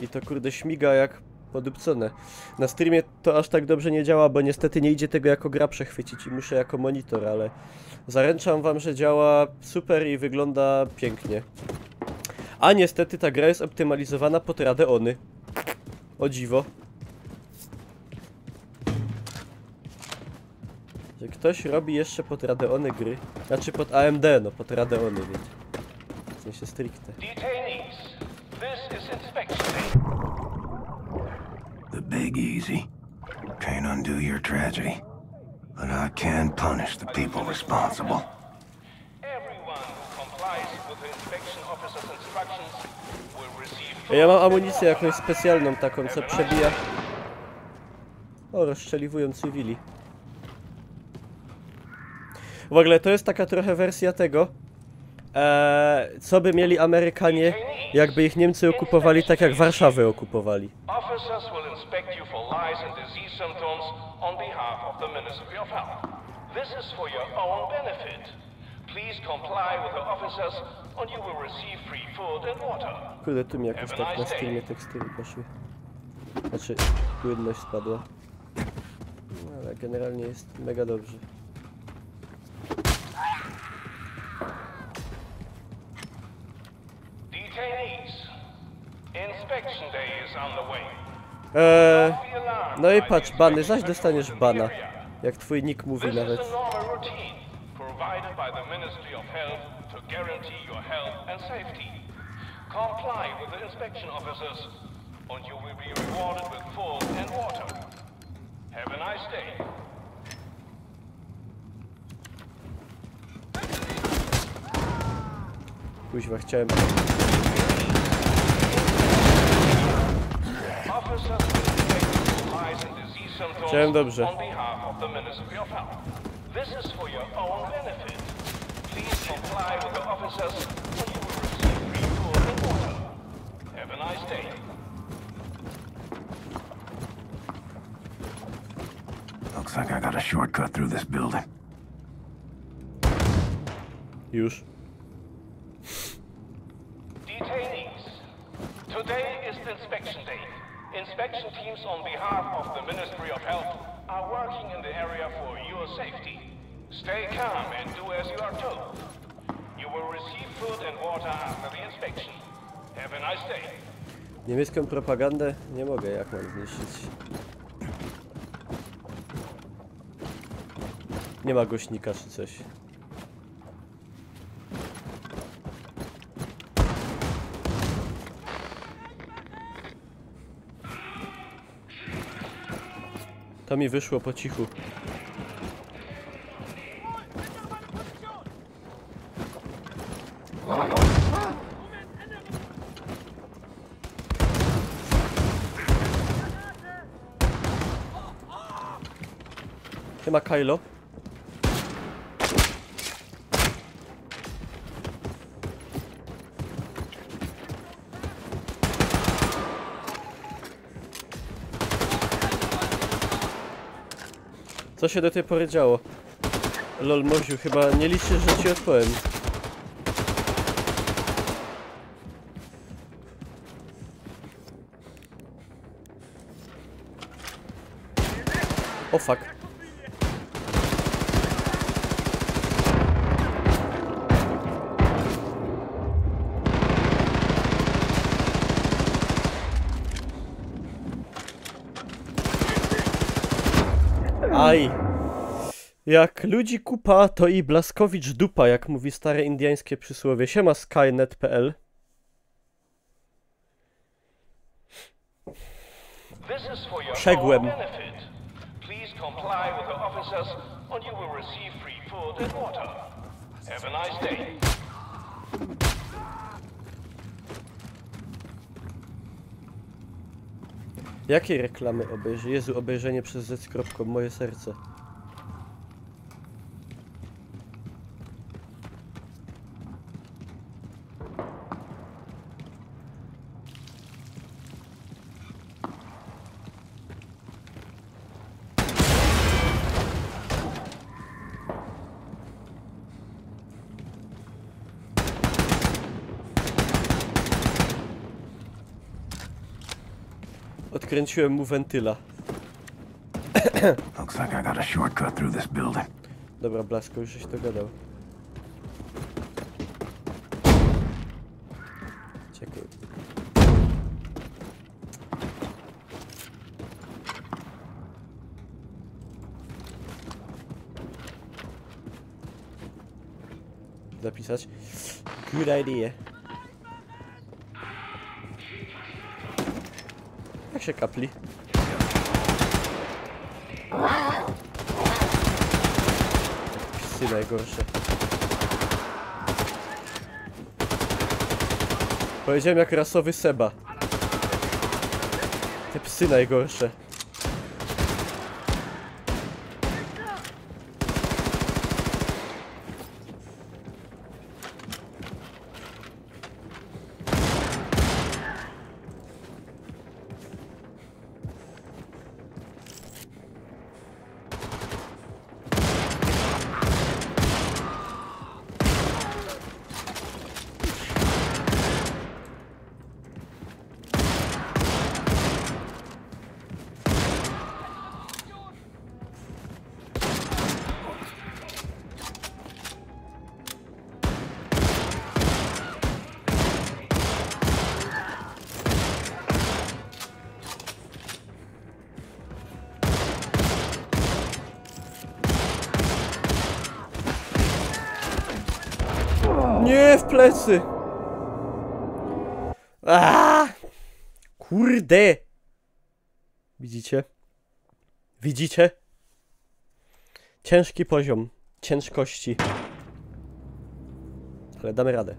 I to kurde śmiga jak podupcone. Na streamie to aż tak dobrze nie działa, bo niestety nie idzie tego jako gra przechwycić i muszę jako monitor, ale zaręczam wam, że działa super i wygląda pięknie. A niestety ta gra jest optymalizowana pod Radeony. O dziwo. Że ktoś robi jeszcze pod Radeony gry. Znaczy pod AMD, no pod Radeony, wiecie. W sensie stricte. The big easy. Can't undo your tragedy. But I can punish the people responsible. Ja mam amunicję jakąś specjalną taką, co przebija. O, rozstrzeliwują cywili. W ogóle to jest taka trochę wersja tego, co by mieli Amerykanie, jakby ich Niemcy okupowali tak jak Warszawę okupowali. Kurde, tu mi jakoś tak na streamie tekstury poszły. Znaczy, płynność spadła. No, ale generalnie jest mega dobrze. No i patrz, bany, zaś dostaniesz bana. Jak twój nick mówi nawet. Comply with the inspection officers, and you will be rewarded with food and water. Have a nice day. Kuźwa, chciałem... Chciałem dobrze. Looks like I got a shortcut through this building. Już. Detainees, today is the inspection day. Inspection teams on behalf of the Ministry of Health are working in the area for your safety. Stay calm and do as you are told. You will receive food and water after the inspection. Have a nice day. Niemiecką propagandę nie mogę, jak mam zniszczyć. Nie ma głośnika czy coś. To mi wyszło po cichu. Siema Kylo. Co się do tej pory działo? Lol, Morziu, chyba nie liczysz, że ci odpowiem. O fuck. Aj. Jak ludzi kupa, to i Blaskowicz dupa, jak mówi stare indiańskie przysłowie. Siema Skynet.pl. Przegłem. Please comply with the officers and you will receive free food and water. Have a nice day. Jakiej reklamy obejrzy? Jezu, obejrzenie przez z. Moje serce. Odkręciłem mu wentyla. Looks like I got a shortcut through this building. Dobra, Blasko, już żeś to gadał. Dziękuję. Zapisać. Good idea. Jak się kapli? Psy najgorsze. Powiedziałem jak rasowy Seba. Te psy najgorsze. Nie, w plecy! Aaaa! Kurde! Widzicie? Widzicie? Ciężki poziom ciężkości. Ale damy radę.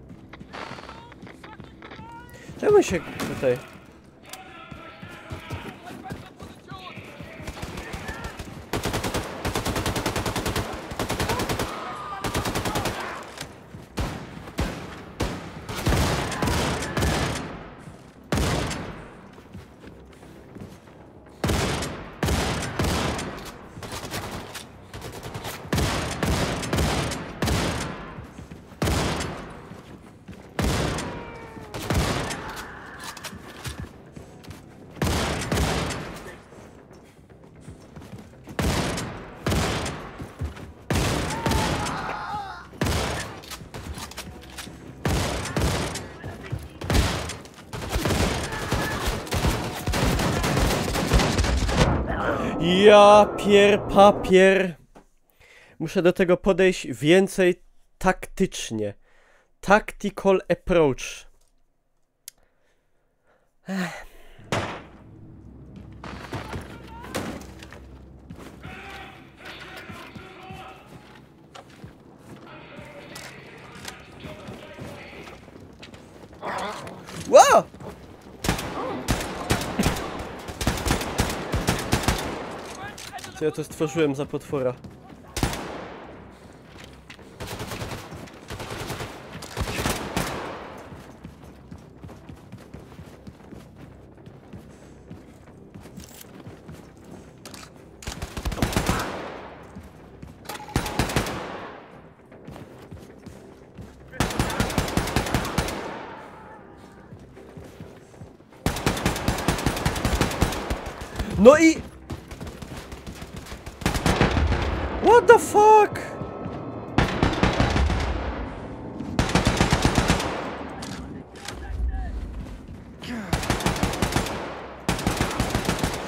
Czemu się tutaj... Ja papier. Muszę do tego podejść więcej taktycznie. Tactical approach. Wow! Co ja to stworzyłem za potwora? No i... What the fuck?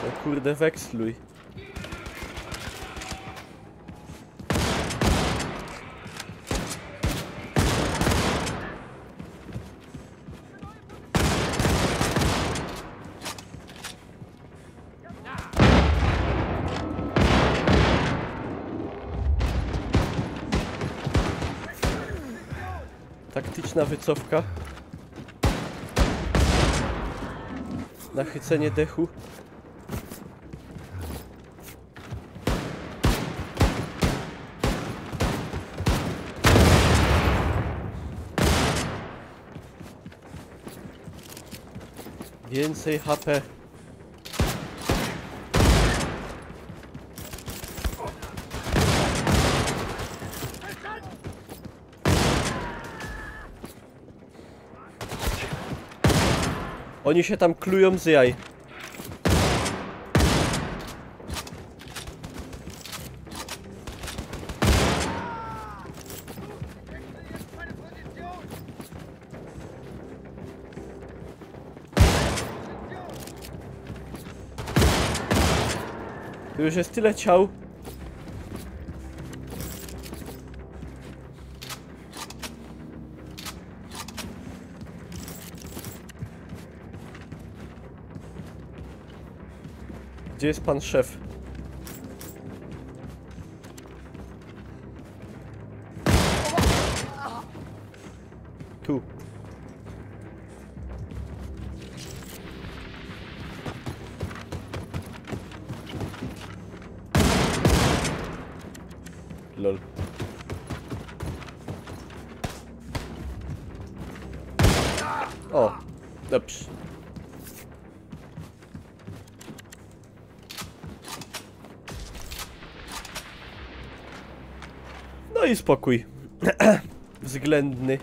O kurde, weksluj. Taktyczna wycofka. Nachycenie dechu. Więcej HP. Oni się tam klują z jaj. Tu już jest tyle ciał. Gdzie jest pan szef? Tu. Lol. O, dobrze. No i spokój. Względny.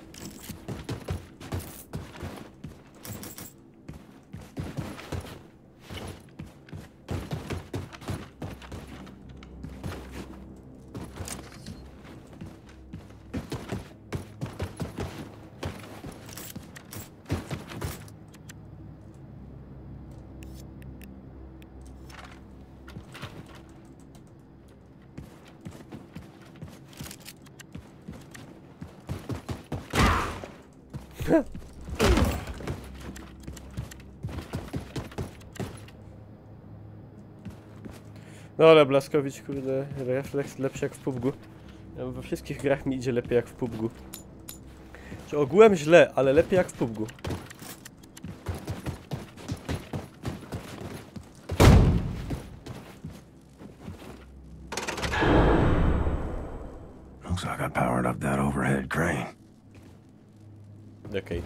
No ale Blaskowicz, kurde, refleks lepszy jak w PUBG. We wszystkich grach mi idzie lepiej jak w PUBG. Czy ogółem źle, ale lepiej jak w PUBG. Looks like I powered up that overhead crane. Okej.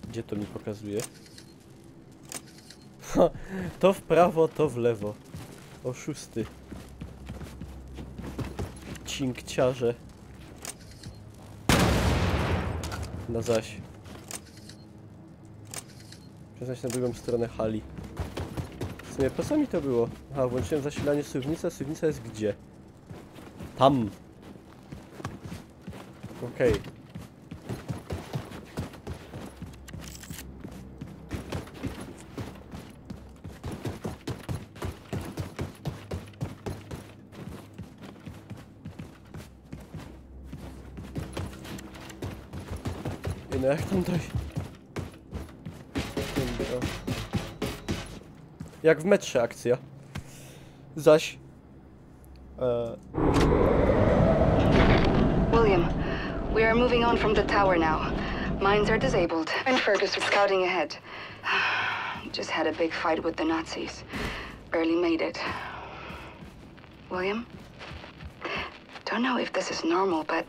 Gdzie to mi pokazuje? Ha, to w prawo, to w lewo. Oszusty. Cinkciarze. No zaś. Przeznać na drugą stronę hali. W sumie po co mi to było? Aha, włączyłem zasilanie suwnica. Suwnica jest gdzie? Tam. Okej. No jak tam dojść? Jak w metrze akcja. Zaś... William, we are moving on from the tower now. Mines are disabled, and Fergus is scouting ahead. Just had a big fight with the Nazis. Barely made it. William? Don't know if this is normal, but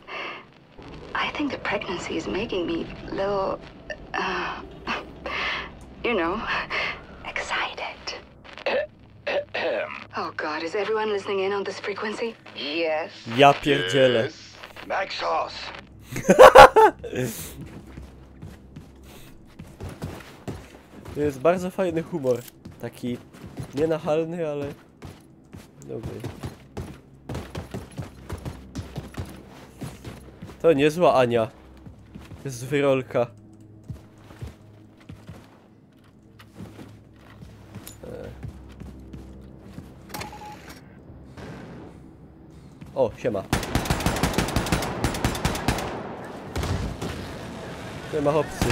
I think the pregnancy is making me a little, you know, excited. Oh God, is everyone listening in on this frequency? Yes. Ja pierdzielę. Maxos, To jest bardzo fajny humor. Taki nienachalny, ale dobry. To niezła Ania. Z wyrolka. O, siema. Siema hopsy.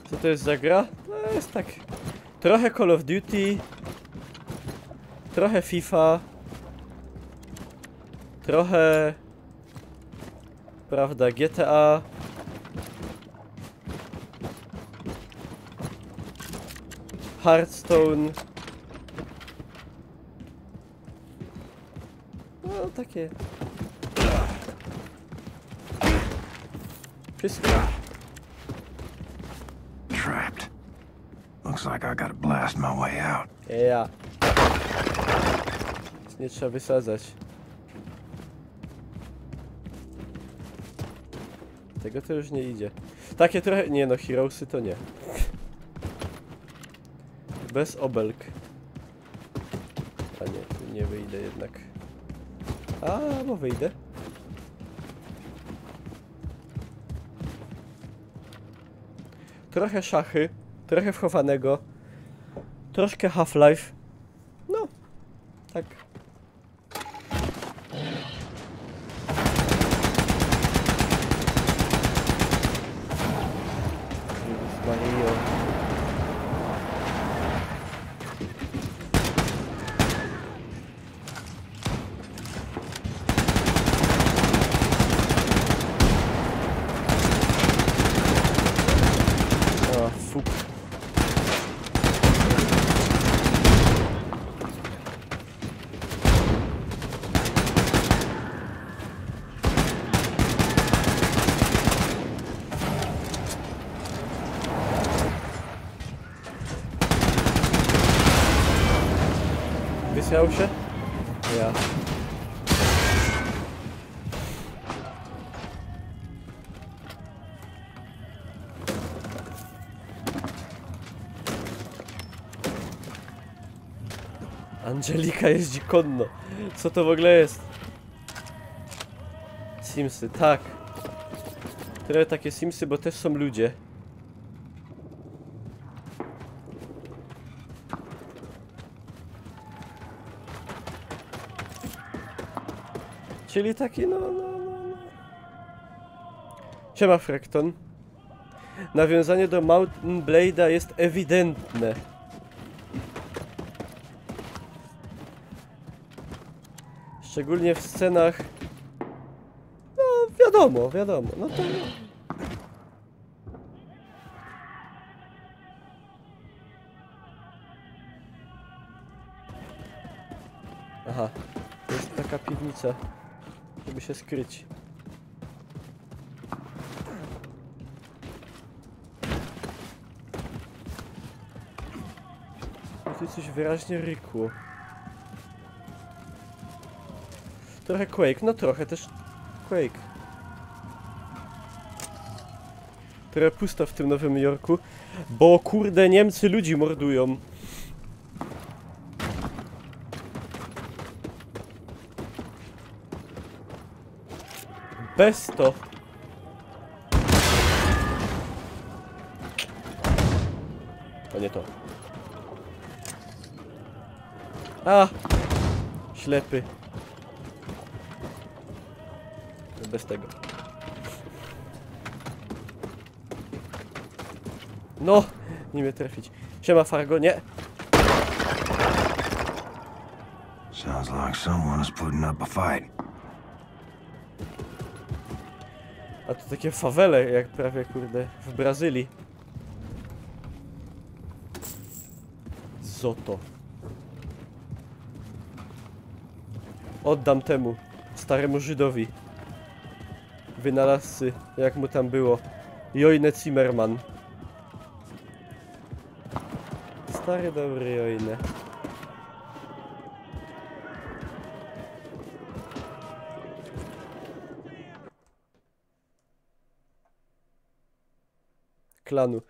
Co to jest za gra? To jest tak trochę Call of Duty, trochę FIFA, trochę, prawda, GTA, Hearthstone. No takie wszystko. Trapped. Looks like I gotta blast my way out. Ja. Nie trzeba wysadzać. Tego to już nie idzie. Takie trochę... Nie no, Heroesy to nie. Bez obelg. A nie, tu nie wyjdę jednak. A, bo wyjdę. Trochę szachy, trochę wchowanego, troszkę Half-Life. No, tak. Jezus Mario. Fuk. Wysjał się? Ja. Angelika jeździ konno. Co to w ogóle jest? Simsy, tak. Trochę takie Simsy, bo też są ludzie. Czyli taki no. Siema Frekton. Nawiązanie do Mountain Blade'a jest ewidentne. Szczególnie w scenach... No, wiadomo, no to... Aha, to jest taka piwnica, żeby się skryć. I tu coś wyraźnie rykło. Trochę Quake, no trochę też Quake. Trochę pusto w tym Nowym Jorku, bo kurde Niemcy ludzi mordują. Bez to. To nie to. A! Ślepy. Bez tego. No! Nie mnie trafić. Siema Fargo, nie! Sounds like someone is putting up a fight. A to takie fawele, jak prawie kurde w Brazylii. Zoto. Oddam temu staremu Żydowi. Wynalazcy, jak mu tam było. Jojne Zimmerman. Stary dobry Jojne. Klanu.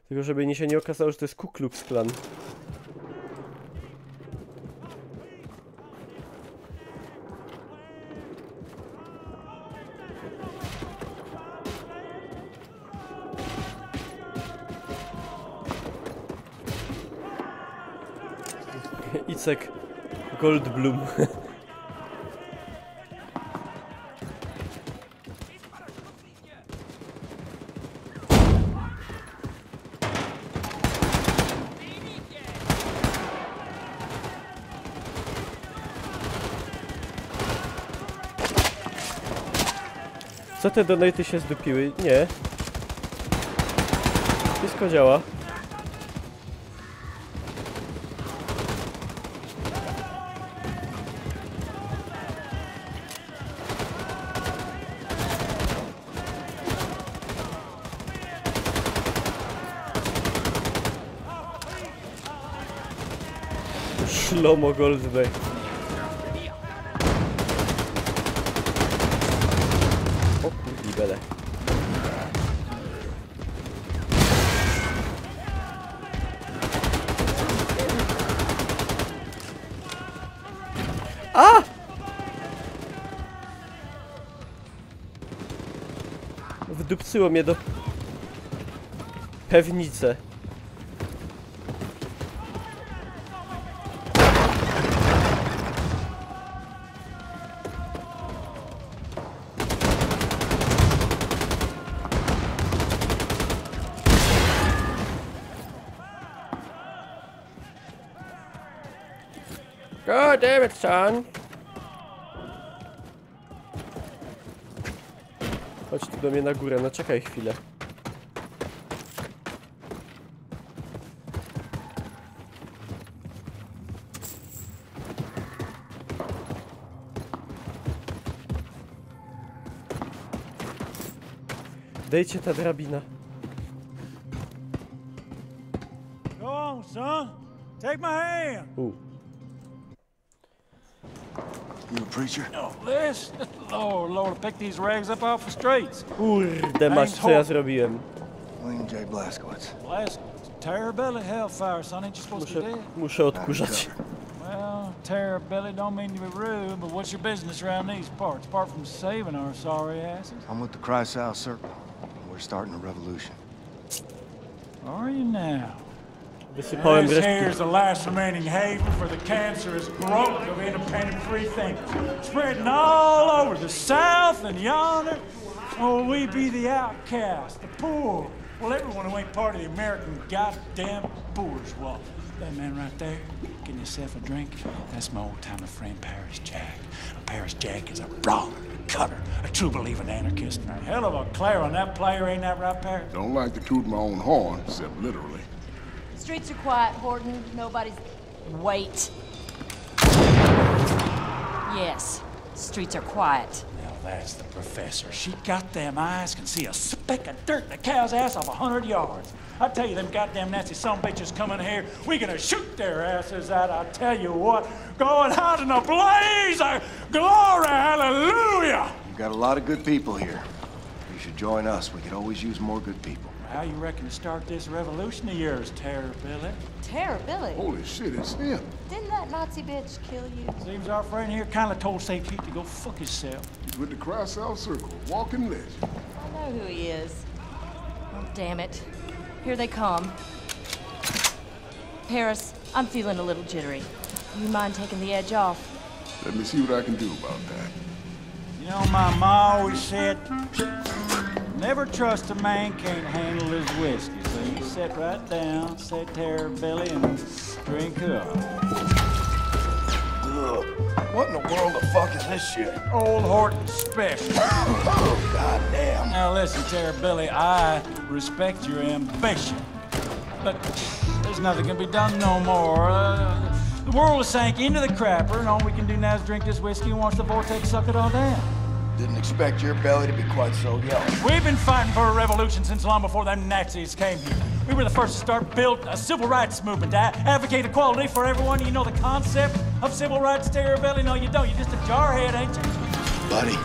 Tylko żeby się nie okazało, że to jest Ku Klux Klan. Icek Goldblum. Co te donaty się zdupiły? Nie. Wszystko działa. Szlomo Goldberg. O kurwi bele. A! Wdupcyło mnie do pewnicy. God damn it, son! Chodź tu do mnie na górę, no czekaj chwilę. Dejcie ta drabina. Go on, son. Take my hand. You a preacher? No, this? Lord, pick these rags up off the streets. Kurde, masz co ja zrobiłem. William J. Blazkowicz. Blazkowicz. Terror Billy, hellfire, son. Ain't you supposed to do? Muszę odkurzać. Well, Terror Billy, don't mean to be rude, but what's your business around these parts, apart from saving our sorry asses? I'm with the Kreisau Circle. We're starting a revolution. Are you now? Wysypałem This resztki. here's the last remaining haven for the cancerous growth of independent free thinkers, spreading all over the South and yonder. Oh, we be the outcast, the poor. Well, everyone who ain't part of the American goddamn bourgeois. That man right there, getting yourself a drink, that's my old-timer friend Paris Jack. Paris Jack is a brawler, a cutter, a true-believing anarchist, and a hell of a clarion that player, ain't that right, Paris? Don't like to toot my own horn, except literally. Streets are quiet, Horton. Nobody's... Wait. Yes, streets are quiet. Now that's the professor. She got them eyes, can see a speck of dirt in a cow's ass off 100 yards. I tell you, them goddamn Nazi sumbitches coming here, we gonna shoot their asses out. I tell you what, going out in a blaze of glory, hallelujah! You've got a lot of good people here. You should join us. We could always use more good people. How you reckon to start this revolution of yours, Terror Billy? Terror Billy? Holy shit, it's him. Didn't that Nazi bitch kill you? Seems our friend here kinda told St. Pete to go fuck himself. He's with the Kreisau Circle, walking legend. I know who he is. Oh, damn it. Here they come. Paris, I'm feeling a little jittery. You mind taking the edge off? Let me see what I can do about that. You know, my ma always said, never trust a man can't handle his whiskey. So you sit right down, say Terror Billy, and drink up. Ugh. What in the world the fuck is this shit? Old Horton special. Oh, goddamn. Now listen, Terror Billy, I respect your ambition, but there's nothing can be done no more. The world has sank into the crapper, and all we can do now is drink this whiskey and watch the vortex suck it all down. Didn't expect your belly to be quite so yellow. We've been fighting for a revolution since long before them Nazis came here. We were the first to start build a civil rights movement to advocate equality for everyone. You know the concept of civil rights, Terrabelli? No, you don't. You're just a jarhead, ain't you? Buddy,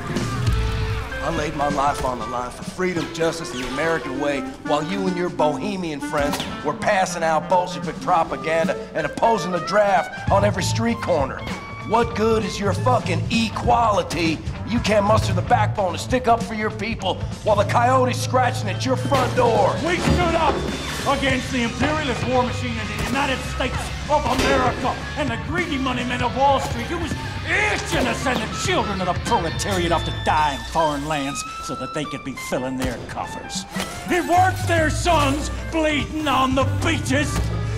I laid my life on the line for freedom, justice, and the American way, while you and your bohemian friends were passing out Bolshevik propaganda and opposing the draft on every street corner. What good is your fucking equality? You can't muster the backbone to stick up for your people while the coyote's scratching at your front door. We stood up against the imperialist war machine in the United States of America and the greedy money men of Wall Street who was itching to send the children of the proletariat off to die in foreign lands so that they could be filling their coffers. It weren't their sons bleeding on the beaches.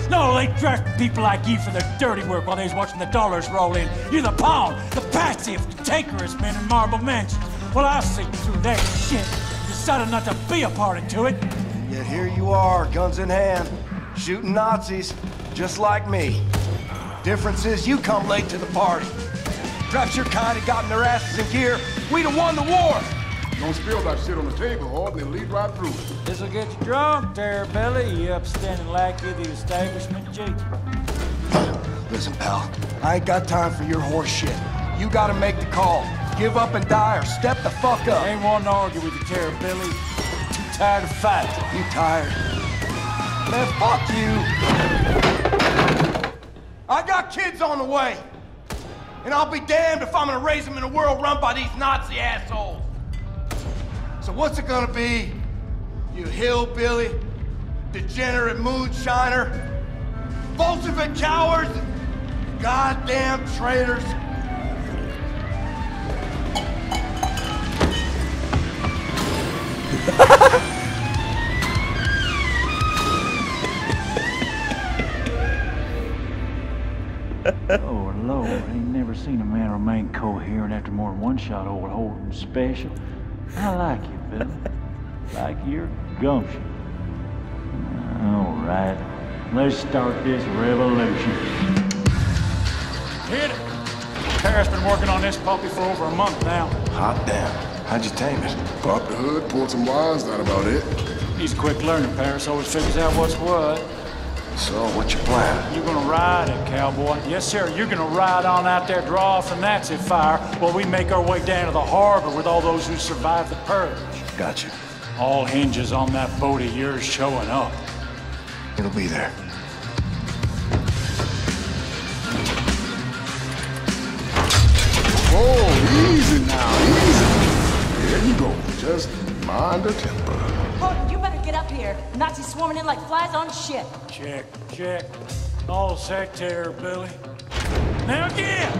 No, they draft people like you for their dirty work while they was watching the dollars roll in. You're the pawn, the passive, the tankerous men in marble mansions. Well, I see through that shit. Decided not to be a party to it. Yet here you are, guns in hand, shooting Nazis, just like me. Difference is you come late to the party. Perhaps your kind had gotten their asses in gear, we'd have won the war. Don't spill that shit on the table, or they'll lead right through it. This'll get you drunk, Terrabelli, you upstanding lackey of the establishment, chief. Listen, pal, I ain't got time for your horse shit. You gotta make the call. Give up and die or step the fuck up. I ain't wanting to argue with you, Terrabelli. Too tired of fighting. You tired? Man, fuck you. I got kids on the way. And I'll be damned if I'm gonna raise them in a world run by these Nazi assholes. So what's it gonna be? You hillbilly, degenerate moonshiner, Bolshevik cowards, goddamn traitors. Oh, Lord, I ain't never seen a man remain coherent after more than one shot of old Holden Special. I like you, Billy. Like your gumption. All right, let's start this revolution. Hit it! Tara's been working on this puppy for over a month now. Hot damn. How'd you tame it? Pop the hood, pulled some wires, that about it. He's a quick learner, Paris. Always figures out what's what. So, what's your plan? You're gonna ride it, cowboy. Yes, sir. You're gonna ride on out there, draw off the Nazi fire, while we make our way down to the harbor with all those who survived the purge. Gotcha. All hinges on that boat of yours showing up. It'll be there. Oh, easy now, easy. There you go. Just mind the temper. Holden, you better get up here. Nazis swarming in like flies on shit. Check, check. All set there, Billy. Now again!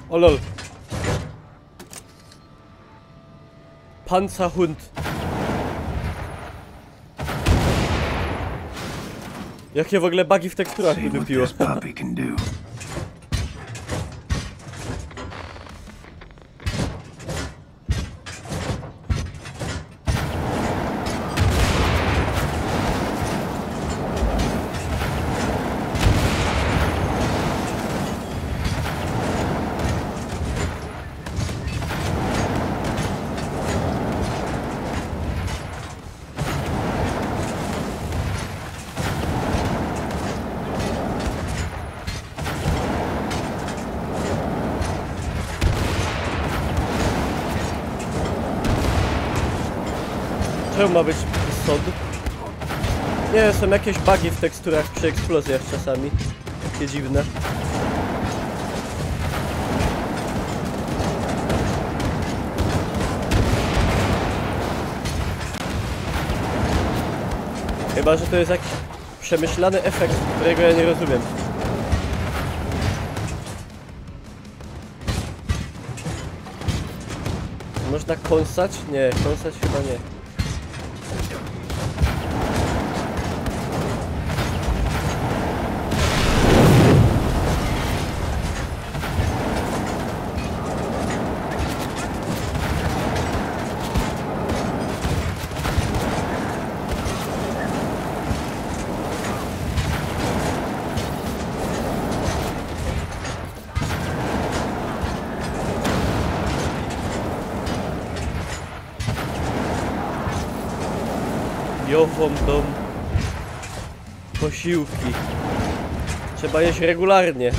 Oh lol. Panzerhund. Jakie w ogóle bugi w teksturach wydupiło. Czemu ma być sod? Nie, są jakieś bugi w teksturach przy eksplozjach czasami. Takie dziwne. Chyba, że to jest jakiś przemyślany efekt, którego ja nie rozumiem. Można kąsać? Nie, kąsać chyba nie. Jową dom posiłki. Trzeba jeść regularnie.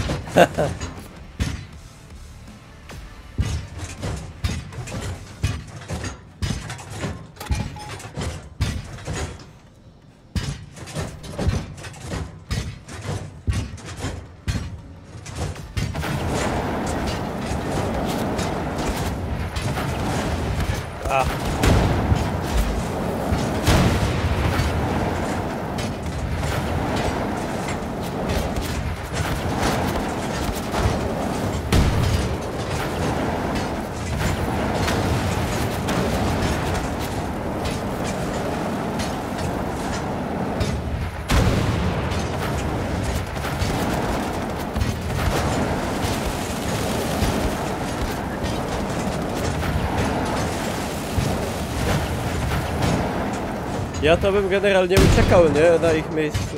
Ja to bym generalnie uciekał, nie? Na ich miejsce.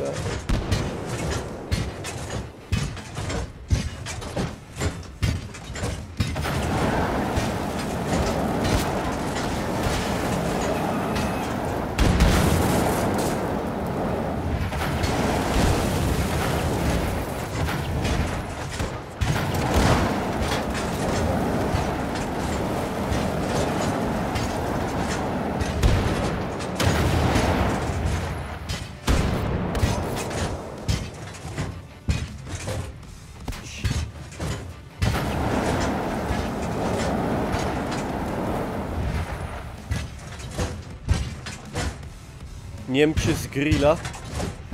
Niemcy z grilla.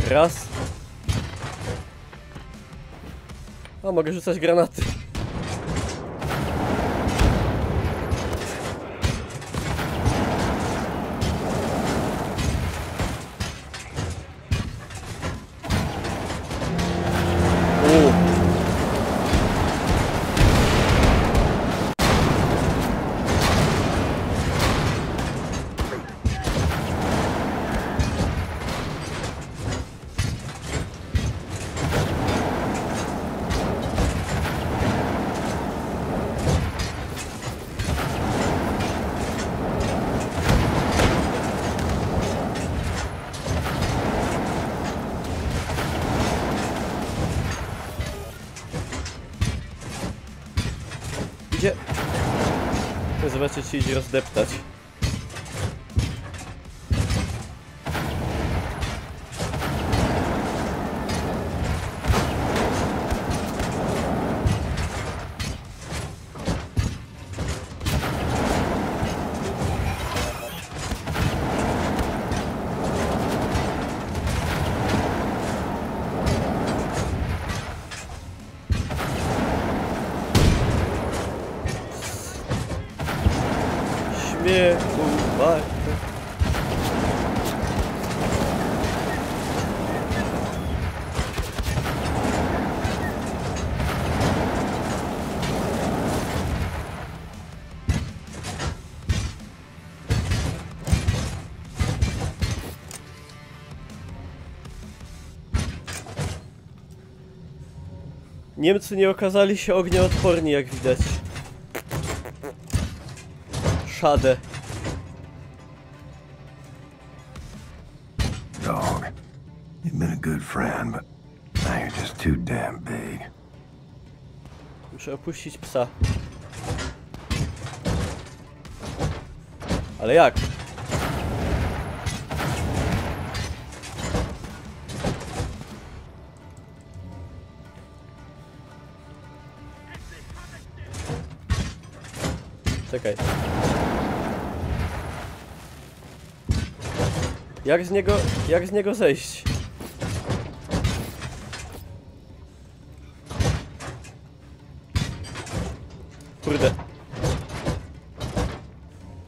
Raz. O, mogę rzucać granaty. Idzie. Chcę zobaczyć, czy idzie rozdeptać. Śmiechu warte. Niemcy nie okazali się ognioodporni, jak widać. Szade. Dog, you've been a good friend, but now you're just too damn big. Muszę opuścić psa. Ale jak? Czekaj. Jak z niego zejść? Kurde.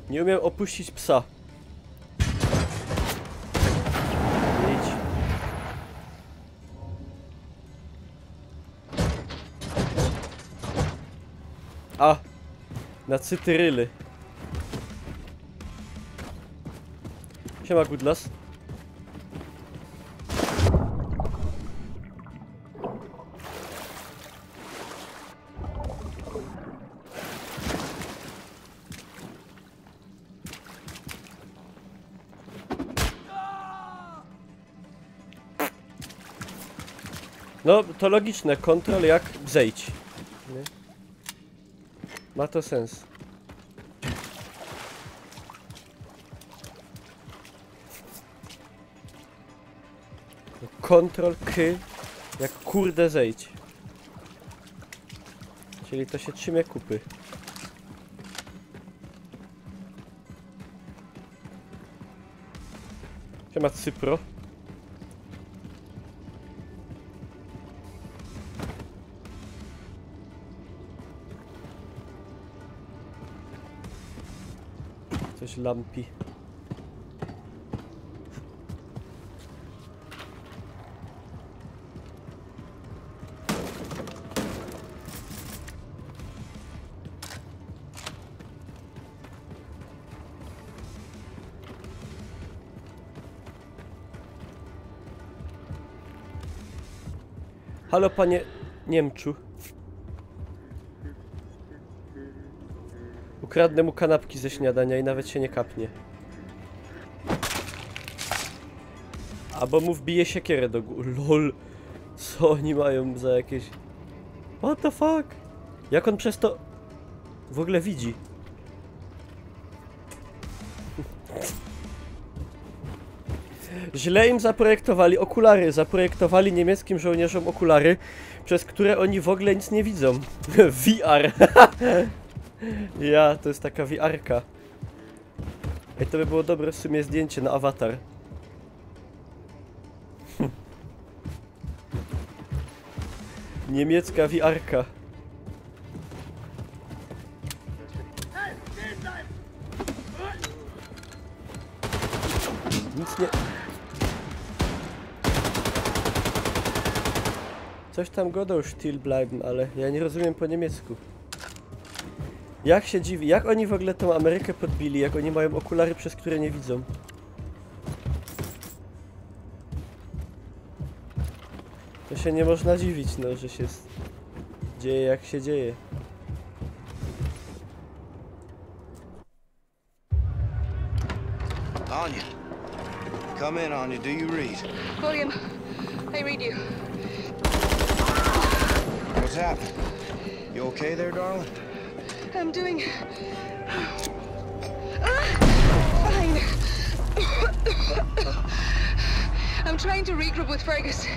Nie umiem opuścić psa. Idź. A! Na cytryly. Siema, Goodlas. No, to logiczne. Kontrol jak zejdź. Nie? Ma to sens. Kontrol K jak kurde zejdź. Czyli to się trzymie kupy. Siema Cypro. Coś lampi. Halo panie Niemczu. Ukradnę mu kanapki ze śniadania i nawet się nie kapnie. Albo mu wbije siekierę do góry. LOL. Co oni mają za jakieś... What the fuck? Jak on przez to... w ogóle widzi? Źle im zaprojektowali okulary. Zaprojektowali niemieckim żołnierzom okulary, przez które oni w ogóle nic nie widzą. VR. Ja, to jest taka VR-ka. Ej, to by było dobre w sumie zdjęcie na awatar. Niemiecka VR-ka. Nic nie... Coś tam godał still bleiben, ale ja nie rozumiem po niemiecku. Jak się dziwi, jak oni w ogóle tą Amerykę podbili, jak oni mają okulary, przez które nie widzą. To się nie można dziwić, no, że się dzieje jak się dzieje. Anya. Come in, Anya. Do you read? William, I read you. What's happened? You okay there, darling? I'm doing... fine. I'm trying to regroup with Fergus.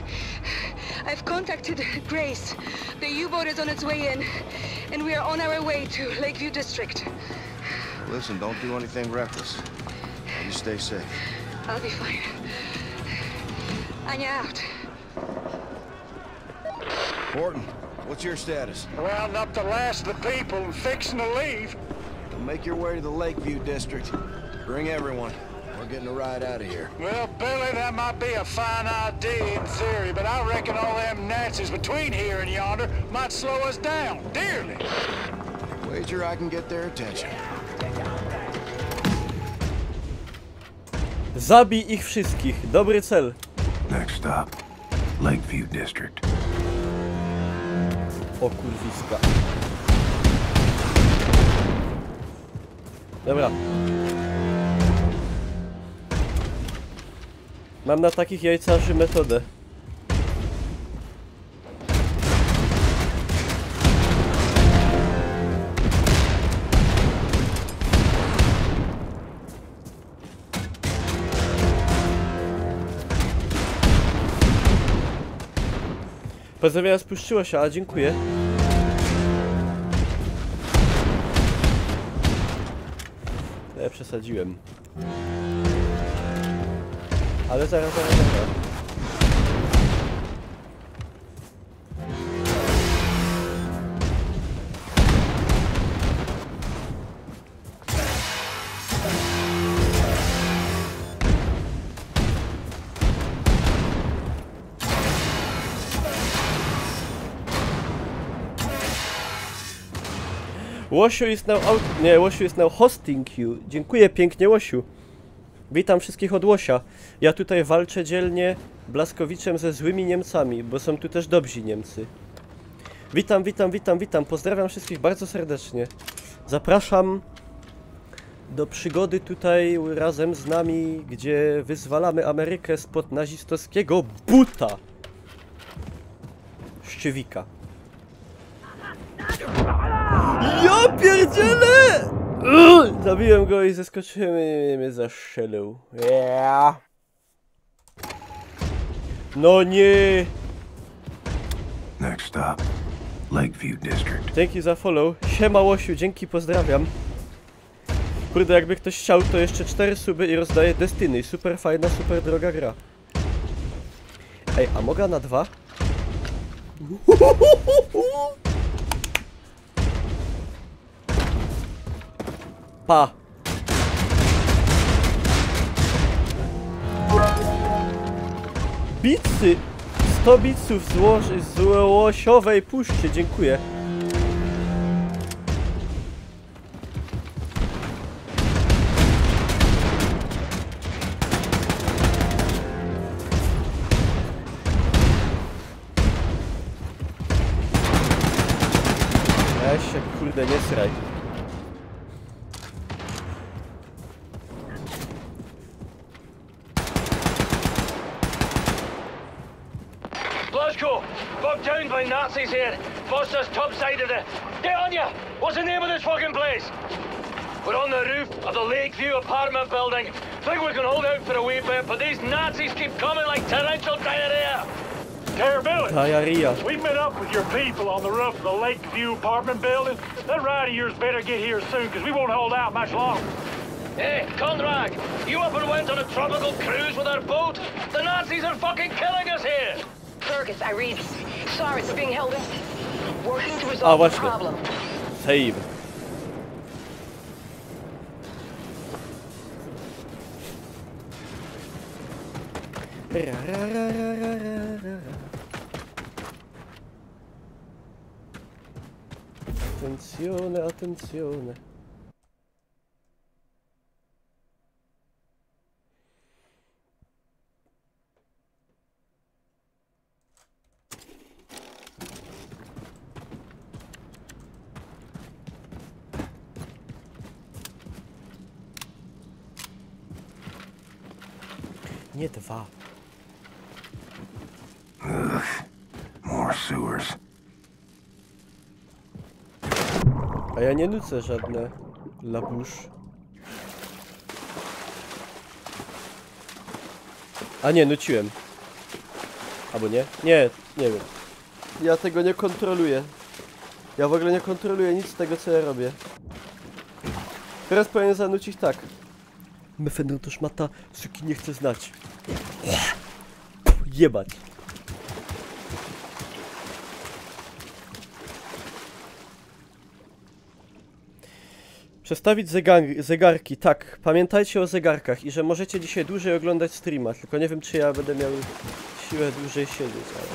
I've contacted Grace. The U-boat is on its way in, and we are on our way to Lakeview District. Listen, don't do anything reckless. You stay safe. I'll be fine. Anya out. Horton, what's your status? Rounding up the last of the people and fixing to leave. Well, make your way to the Lakeview District. Bring everyone. We're getting a ride out of here. Well, Billy, that might be a fine idea in theory, but I reckon all them Nazis between here and yonder might slow us down, dearly. Wager I can get their attention. Zabij ich wszystkich. Dobry cel. Next stop, Lakeview District. O kurwiska. Dobra. Mam na takich jajcarzy metodę. Pozdrawiam, spuszczyło się, a dziękuję. Ja przesadziłem. Ale zaraz. Łosiu is now out... Nie, Łosiu is now hosting you. Dziękuję pięknie, Łosiu. Witam wszystkich od Łosia. Ja tutaj walczę dzielnie Blaskowiczem ze złymi Niemcami, bo są tu też dobrzy Niemcy. Witam. Pozdrawiam wszystkich bardzo serdecznie. Zapraszam do przygody tutaj razem z nami, gdzie wyzwalamy Amerykę spod nazistowskiego buta. Bolszczewika. Ja pierdzielę! Zabiłem go i zeskoczyłem i mnie zastrzelił. Yeah. No nie! Next stop, Lakeview District. Dzięki za follow. Siema Łosiu, dzięki, pozdrawiam. Kurde, jakby ktoś chciał, to jeszcze 4 suby i rozdaję Destiny. Super fajna, super droga gra. Ej, a mogę na 2? Pa! Bitsy! 100 bitsów z łosiowej puszczy, dziękuję. Weź się, kurde, nie sraj. Blasco, bogged down by Nazis here. Foster's top side of the... Get on ya! What's the name of this fucking place? We're on the roof of the Lakeview apartment building. Think we can hold out for a wee bit, but these Nazis keep coming like torrential diarrhea. Carabelli, Diarrhea. we've met up with your people on the roof of the Lakeview apartment building. That ride of yours better get here soon, because we won't hold out much longer. Hey, Conrad, you up and went on a tropical cruise with our boat? The Nazis are fucking killing us here! Fergus, I read. Sorry for being held in. Working to resolve the problem. Save. Attenzione, attenzione. Nie 2. Ugh, more sewers. A ja nie nucę żadne labusz. A nie, nuciłem. Albo nie? Nie, nie wiem. Ja tego nie kontroluję. Ja w ogóle nie kontroluję nic z tego, co ja robię. Teraz powinien zanucić tak. Mefedron to szmata, suki nie chcę znać. Jebać. Przestawić zegarki, tak. Pamiętajcie o zegarkach i że możecie dzisiaj dłużej oglądać streama, tylko nie wiem, czy ja będę miał siłę dłużej siedzieć, ale...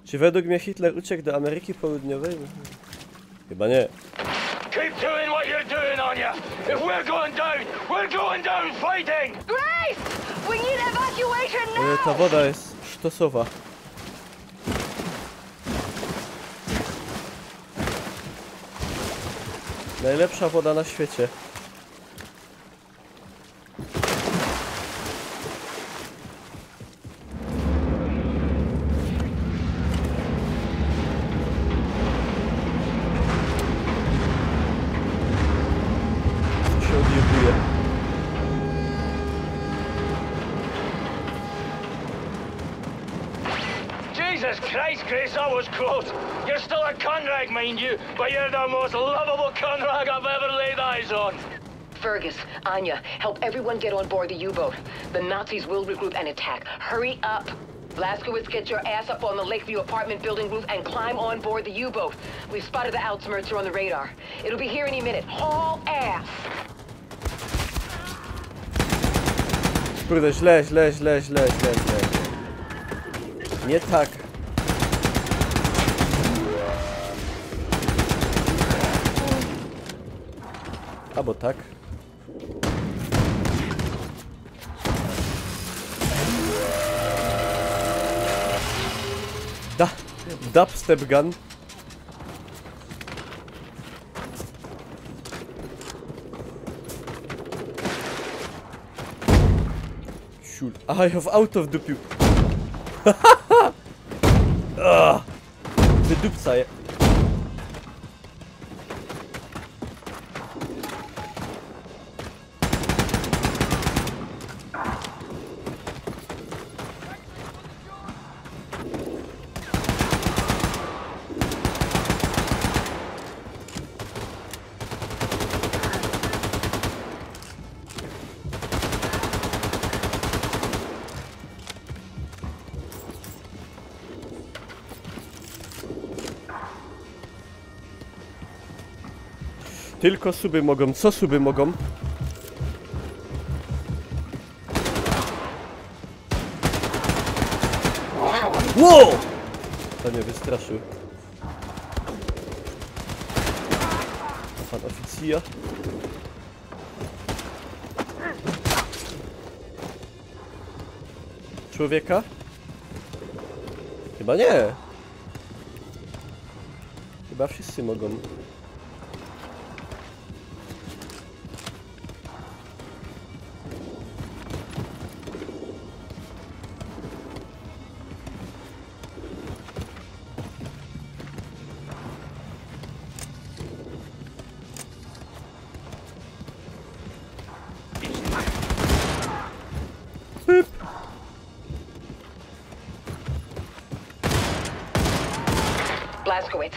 Czy według mnie Hitler uciekł do Ameryki Południowej? Chyba nie. Keep doing what you're doing, Anya! If we're going down fighting! Grace! We need evacuation now! Ta woda jest sztosowa. Najlepsza woda na świecie. Co się odjebuje? Jesus Christ, Grace, that was close. You're still a Conrad, mind you, but you're the most lovable Conrad I've ever laid eyes on. Fergus, Anya, help everyone get on board the U-boat. The Nazis will regroup and attack. Hurry up! Blazkowicz, get your ass up on the Lakeview apartment building roof and climb on board the U-boat. We've spotted the Outsmerzer on the radar. It'll be here any minute. Haul ass! Kurde, źle. Nie tak. Albo tak. Dubstep gun. Aha, ja w auto wdupił. Wydupca je. Tylko suby mogą. Co suby mogą? Wow! To mnie wystraszył. Pan oficja. Człowieka? Chyba nie. Chyba wszyscy mogą. Blazkowicz,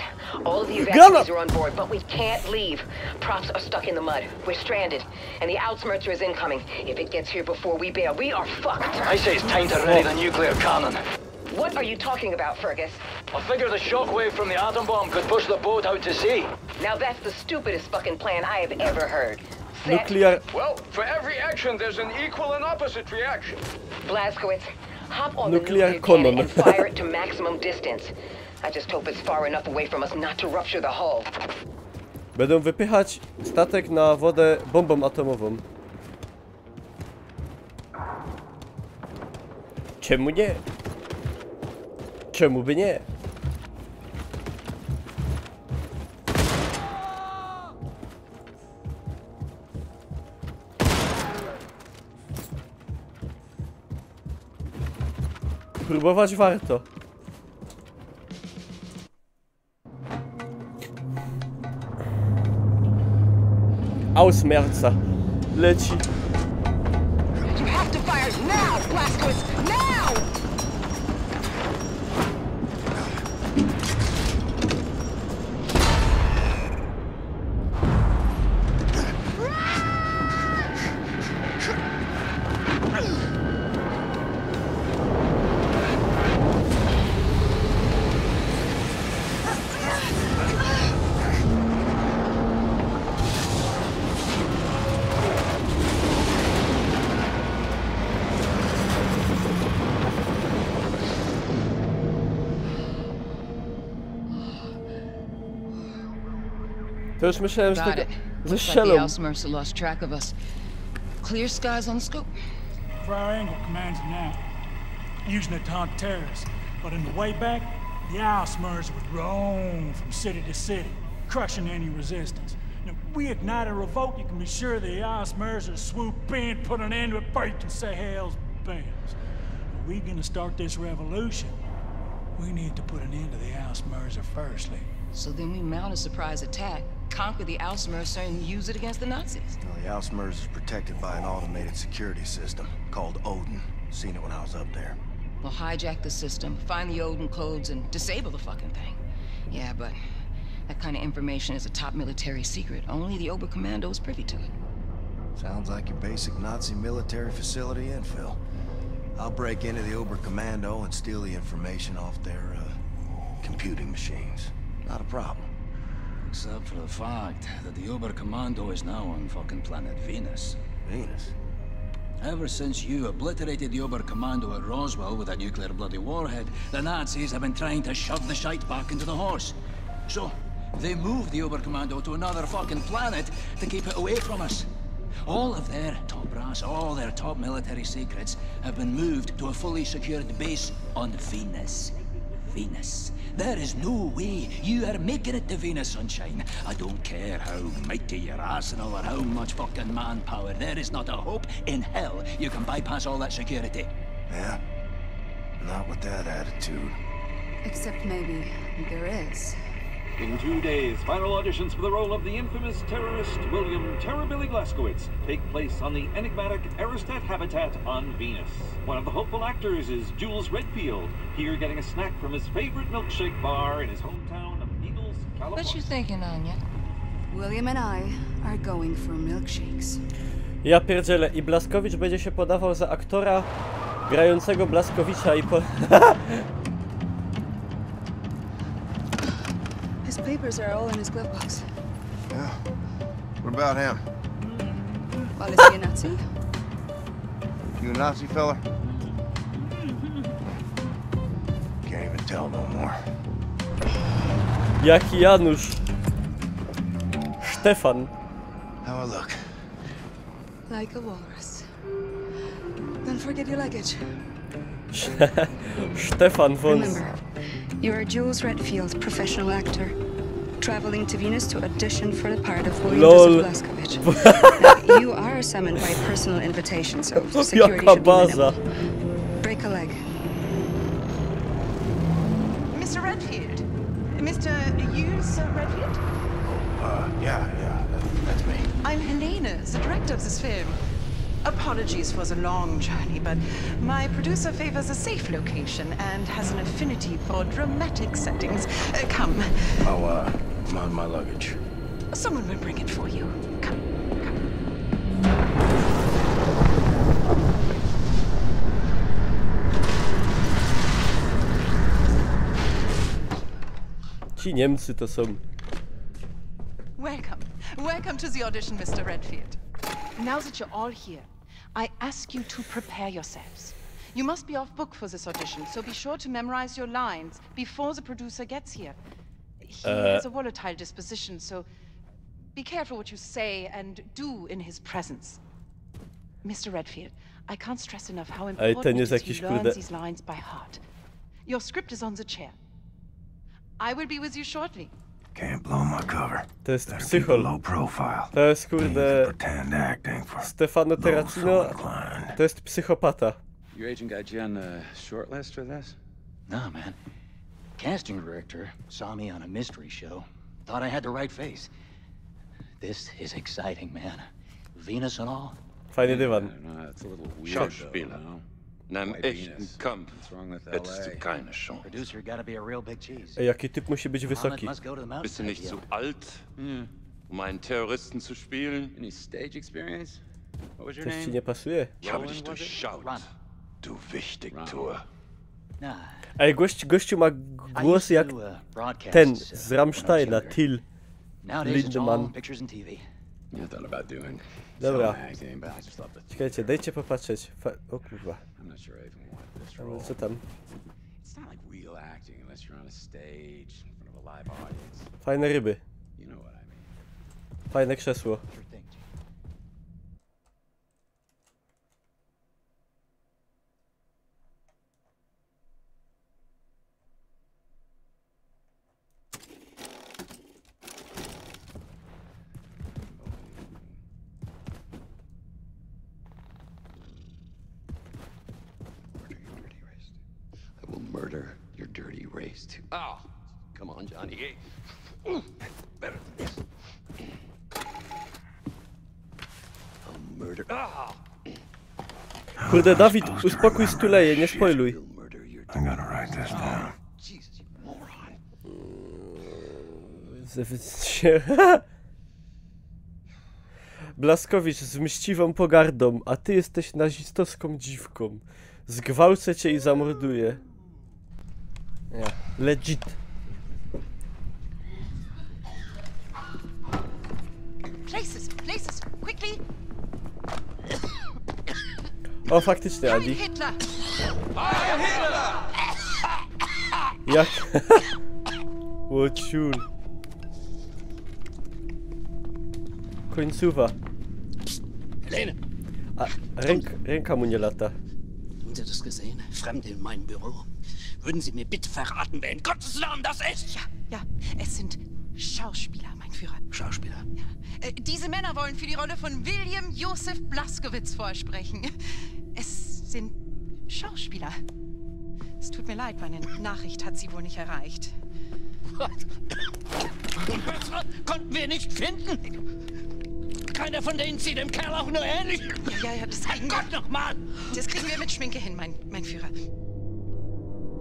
all of the evacuees are on board, but we can't leave. Props are stuck in the mud. We're stranded, and the Outsmerzer is incoming. If it gets here before we bail, we are fucked. I say it's time to ready the nuclear cannon. What are you talking about, Fergus? I figure the shockwave from the atom bomb could push the boat out to sea. Now that's the stupidest fucking plan I have ever heard. Nuclear. Well, for every action, there's an equal and opposite reaction. Blazkowicz, hop on Nuclear the nuclear cannon and fire it to maximum distance. I just hope it's far enough away from us not to rupture the hull. Będą wypychać statek na wodę bombą atomową. Czemu nie? Czemu by nie? Próbować warto. Ausmerzer leci. You have to fire now, Blazkowicz, now! To już myślałem, że Got tego it. ze Looks like the strzelą. Outsmercer lost track of us. Clear skies on the scope. Triangle commands it now, using it to hunt terrorists. But in the way back, the Outsmerzer would roam from city to city, crushing any resistance. Now, if we ignite a revolt, you can be sure the Outsmerzer swoop in, put an end to it before you can say hell's bells. If we're gonna start this revolution, we need to put an end to the Outsmerzer firstly. So then we mount a surprise attack, conquer the Outsmerzer, and use it against the Nazis. Well, the Outsmerzer is protected by an automated security system called Odin. Seen it when I was up there. We'll hijack the system, find the Odin codes, and disable the fucking thing. Yeah, but that kind of information is a top military secret. Only the Oberkommando is privy to it. Sounds like your basic Nazi military facility infill. I'll break into the Oberkommando and steal the information off their, computing machines. Not a problem. Except for the fact that the Oberkommando is now on fucking planet Venus. Venus? Ever since you obliterated the Oberkommando at Roswell with a nuclear bloody warhead, the Nazis have been trying to shove the shite back into the horse. So, they moved the Oberkommando to another fucking planet to keep it away from us. All of their top brass, all their top military secrets have been moved to a fully secured base on Venus. Venus. There is no way you are making it to Venus, sunshine. I don't care how mighty your arsenal or how much fucking manpower. There is not a hope in hell you can bypass all that security. Yeah? Not with that attitude. Except maybe there is. In 2 days, final auditions for the role of the infamous terrorist William Terrorbilly Blaskowitz take place on the enigmatic Aristat habitat on Venus. One of the hopeful actors is Jules Redfield, here getting a snack from his favorite milkshake bar in his hometown of Eagles, California. What you thinking, Anya? William and I are going for milkshakes. Ja pierdzielę, i Blaskowicz będzie się podawał za aktora grającego Blaskowicza i po... His papers are all in his glove box. Yeah. What about him? Well, is he a Nazi? You a Nazi fella? Can't even tell no more. Jaki Janusz? Stefan. How I look? Like a walrus. Don't forget your luggage. Stefan von... Remember, you are Jules Redfield, professional actor, traveling to Venus to audition for the part of William LOL. Blaskowicz. Now, you are summoned by personal invitation, so security should be minimal. Break a leg. Mr. Redfield? Mr. Jules Redfield? Yeah, that's me. I'm Helena, the director of this film. Apologies for the long journey, but my producer favors a safe location and has an affinity for dramatic settings. Come. Oh, my luggage. Someone will bring it for you. Come. Ci Niemcy to są... Welcome. Welcome to the audition, Mr. Redfield. Now that you're all here, I ask you to prepare yourselves. You must be off book for this audition, so be sure to memorize your lines before the producer gets here. He has a volatile disposition, so be careful what you say and do in his presence. Mr. Redfield, I can't stress enough how important it is you learn these lines by heart. Your script is on the chair. I will be with you shortly. Can't blow my cover. To jest psychol. To jest kurde... Stefano Terracino. To jest psychopata. Your agent got you on the short list for this? Nah, man. Casting director saw me on a mystery show. Thought I had the right face. This is exciting, man. Venus and all. Fajny dywan. It's a little weird. Schauspieler. In einem echten Kampf hättest du keine Chance. Producer gotta be a real big cheese. Ej, jaki typ musi być wysoki. Bist du nicht zu alt, einen Terroristen zu spielen? Any stage experience? What was your Coś name? ci nie pasuje? Ich habe dich durchschaut, du Wichtigtuer. Ej, gościu ma głos jak ten z Rammsteina, Till Lindemann. Dobra. Czekajcie, dajcie popatrzeć. O kurwa. Ale co tam? Fajne ryby. Fajne krzesło. Murder your dirty race too. Oh, come on, Johnny. Hey. Better than this. I'll murder. Oh. Kurde, Dawid, uspokój stuleje, nie spoiluj. I gotta write this down. Jesus, you moron. Blaskowicz z mściwą pogardą, a ty jesteś nazistowską dziwką. Zgwałcę cię i zamorduję. Yeah. Legit. Places, quickly. O, faktycznie, Adi. Hitler. Jak? Łociul. Końcowa. A ręka mu nie lata. Haben Sie das gesehen? Fremde in meinem Büro. Würden Sie mir bitte verraten, wer in Gottes Namen das ist? Ja, es sind Schauspieler, mein Führer. Schauspieler? Ja. Diese Männer wollen für die Rolle von William Joseph Blaskowitz vorsprechen. Es sind Schauspieler. Es tut mir leid, meine Nachricht hat sie wohl nicht erreicht. Bessere konnten wir nicht finden. Keiner von denen sieht dem Kerl auch nur ähnlich. Ja, das kriegen Gott nochmal! Das kriegen wir mit Schminke hin, mein Führer.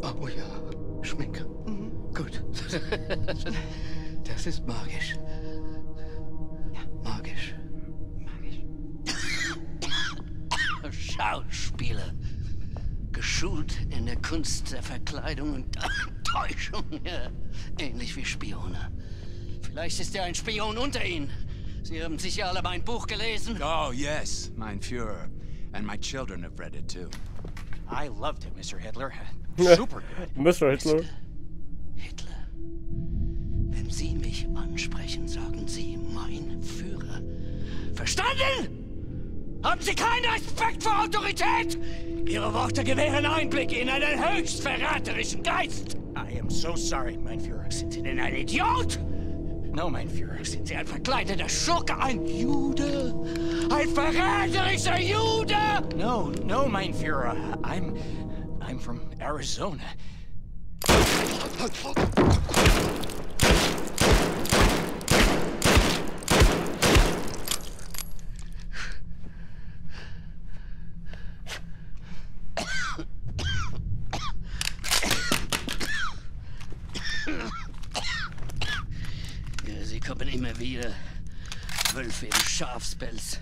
Oh ja, Schminke. Gut. Das ist magisch. Ja. Magisch. Schauspieler. Geschult in der Kunst der Verkleidung und Täuschung. Ja, ähnlich wie Spione. Vielleicht ist ja ein Spion unter Ihnen. Sie haben sicher alle mein Buch gelesen. Oh, yes, mein Führer. And my children have read it too. I loved it, Mr. Hitler. Super good. Mr. Hitler. Wenn Sie mich ansprechen, sagen Sie mein Führer. Verstanden? Haben Sie keinen Respekt vor Autorität? Ihre Worte gewähren Einblick in einen höchst verräterischen Geist. I am so sorry, mein Führer. Sind Sie denn ein Idiot? No, mein Führer. Sind Sie ein verkleideter Schurke, ein Jude? Ein verräterischer Jude? No, mein Führer. I'm from Arizona. Sie kommen immer wieder. Wölfe im Schafspelz.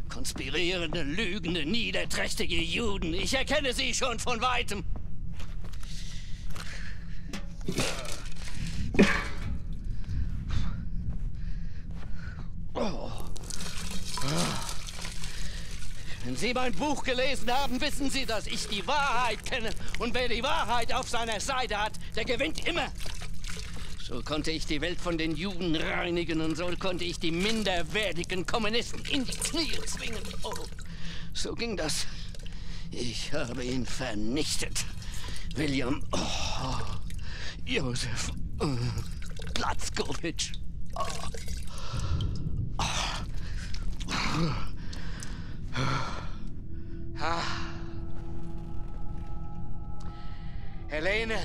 Konspirierende, lügende, niederträchtige Juden. Ich erkenne sie schon von Weitem. Wenn Sie mein Buch gelesen haben, wissen Sie, dass ich die Wahrheit kenne. Und wer die Wahrheit auf seiner Seite hat, der gewinnt immer. So konnte ich die Welt von den Juden reinigen und so konnte ich die minderwertigen Kommunisten in die Knie zwingen. Oh, so ging das. Ich habe ihn vernichtet. William Josef Blazkowicz. Helene.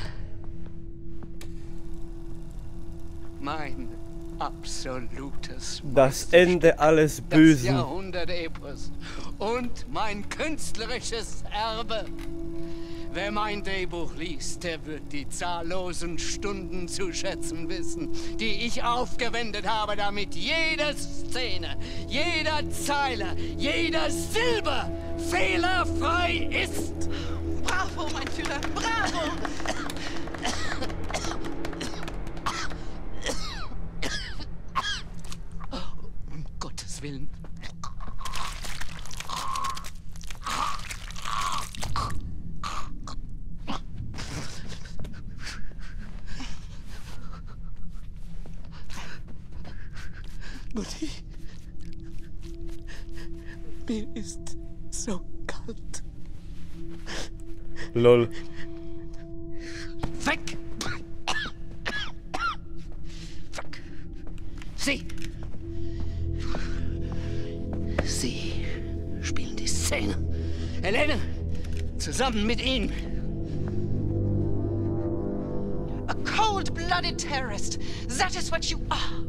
Mein absolutes Das Ende alles das Bösen. Jahrhundert-Epos und mein künstlerisches Erbe. Wer mein Drehbuch liest, der wird die zahllosen Stunden zu schätzen wissen, die ich aufgewendet habe, damit jede Szene, jeder Zeile, jeder Silbe fehlerfrei ist. Bravo, mein Führer, bravo! Um Gottes Willen. Mutti, mir ist so kalt. Lol. Weg! Weg! Sie! Sie spielen die Szene. Helene, zusammen mit Ihnen. A cold-blooded terrorist. That is what you are.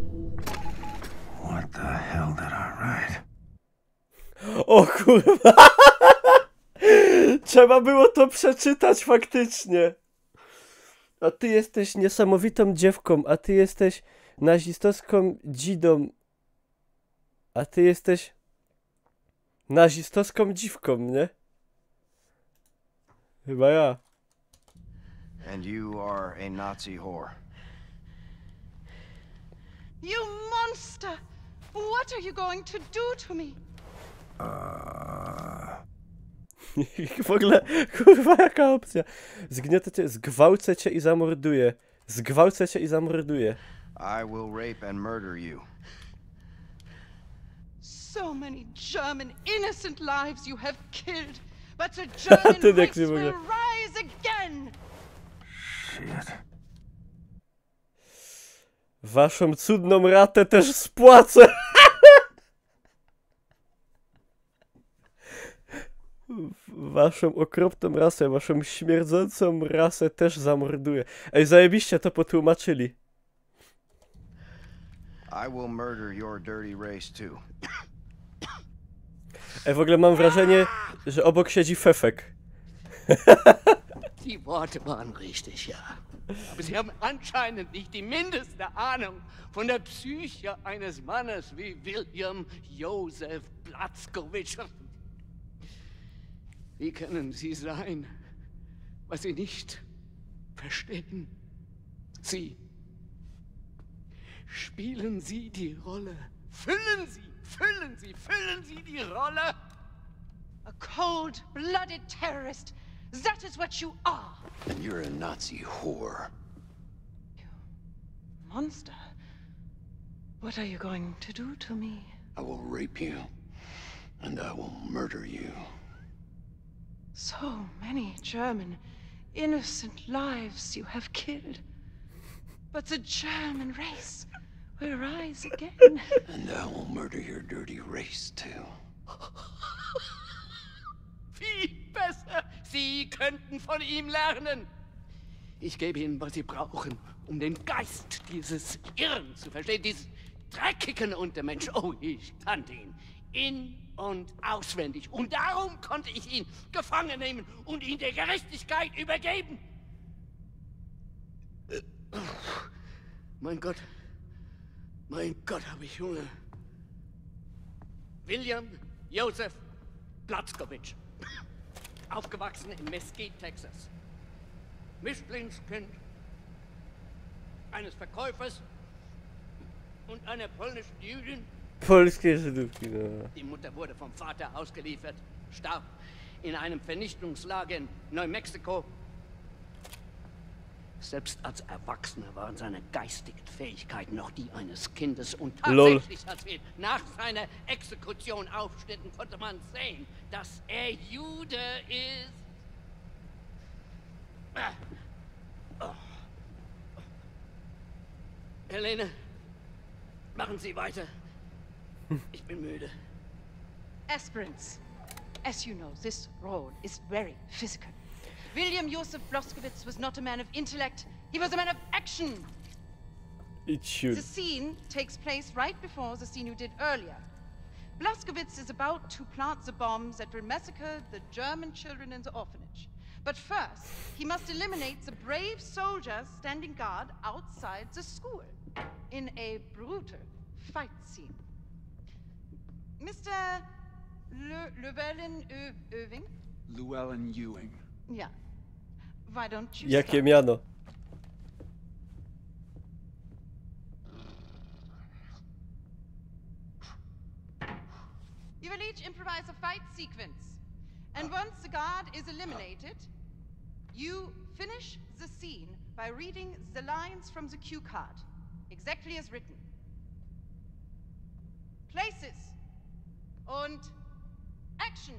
What the hell did I write? O kurwa! Trzeba było to przeczytać faktycznie. A ty jesteś niesamowitą dziewką, a ty jesteś nazistowską dzidą. A ty jesteś nazistowską dziwką, nie? Chyba ja. And you are a Nazi whore. You monster! What are you going to do to me? W ogóle, kurwa, jaka opcja? Zgniotę cię, zgwałcę cię i zamorduję. Zgwałcę cię i zamorduję. I will rape and murder you. So many German innocent lives you have killed, but the German race will rise again! Shit. Waszą cudną ratę też spłacę! waszą okropną rasę, waszą śmierdzącą rasę też zamorduję. Ej, zajebiście to potłumaczyli. I will murder your dirty race too. Ej, w ogóle mam wrażenie, że obok siedzi Fefek. Die Worte waren richtig, ja. Aber Sie haben anscheinend nicht die mindeste Ahnung von der Psyche eines Mannes wie William Joseph Blazkowicz. Wie können Sie sein, was Sie nicht verstehen? Sie. Spielen Sie die Rolle. Füllen Sie die Rolle. A cold-blooded terrorist. That is what you are. And you're a Nazi whore. Monster. What are you going to do to me? I will rape you, and I will murder you. So many German, innocent lives you have killed. But the German race will rise again. And I will murder your dirty race, too. Viel besser. Sie könnten von ihm lernen. Ich gebe Ihnen, was Sie brauchen, um den Geist dieses Irren zu verstehen, dieses dreckigen Untermensch. Oh, ich kannte ihn in- und auswendig. Und darum konnte ich ihn gefangen nehmen und ihn der Gerechtigkeit übergeben. Mein Gott, habe ich Hunger. William Joseph Blazkowicz. Aufgewachsen in Mesquite, Texas. Mischlingskind eines Verkäufers und einer polnischen Jüdin. Polskie Żydówki, no. Die Mutter wurde vom Vater ausgeliefert, starb in einem Vernichtungslager in Neumexiko. Selbst als Erwachsener waren seine geistigen Fähigkeiten noch die eines Kindes. Und tatsächlich, als wir nach seiner Exekution aufschnitten, konnte man sehen, dass er Jude ist. Oh. Helene, machen Sie weiter. Ich bin müde. Aspirants, as you know, this role is very physical. William Joseph Blazkowicz was not a man of intellect, he was a man of action. It should. The scene takes place right before the scene you did earlier. Blazkowicz is about to plant the bombs that will massacre the German children in the orphanage. But first, he must eliminate the brave soldiers standing guard outside the school in a brutal fight scene. Mr. Llewellyn-Ewing? Llewellyn-Ewing. Yeah. Why don't you Jakie start? miano? You will each improvise a fight sequence. And once the guard is eliminated, you finish the scene by reading the lines from the cue card, exactly as written. Places. Und action.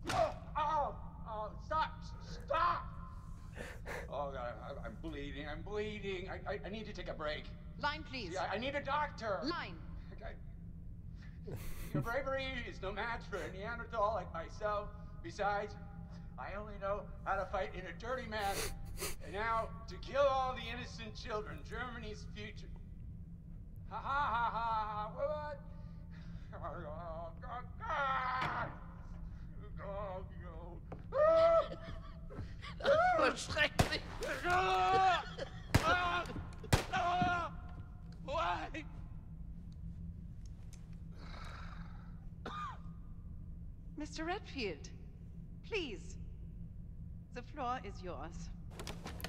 Oh, stop! Oh, God, I'm bleeding. I need to take a break. Line, please. Yeah, I need a doctor. Line. Okay. Your bravery is no match for a Neanderthal like myself. Besides, I only know how to fight in a dirty manner. And now, to kill all the innocent children, Germany's future. Ha ha ha ha! What? Oh, God, God! Das war schrecklich. Why? Mr. Redfield, please. The floor is yours.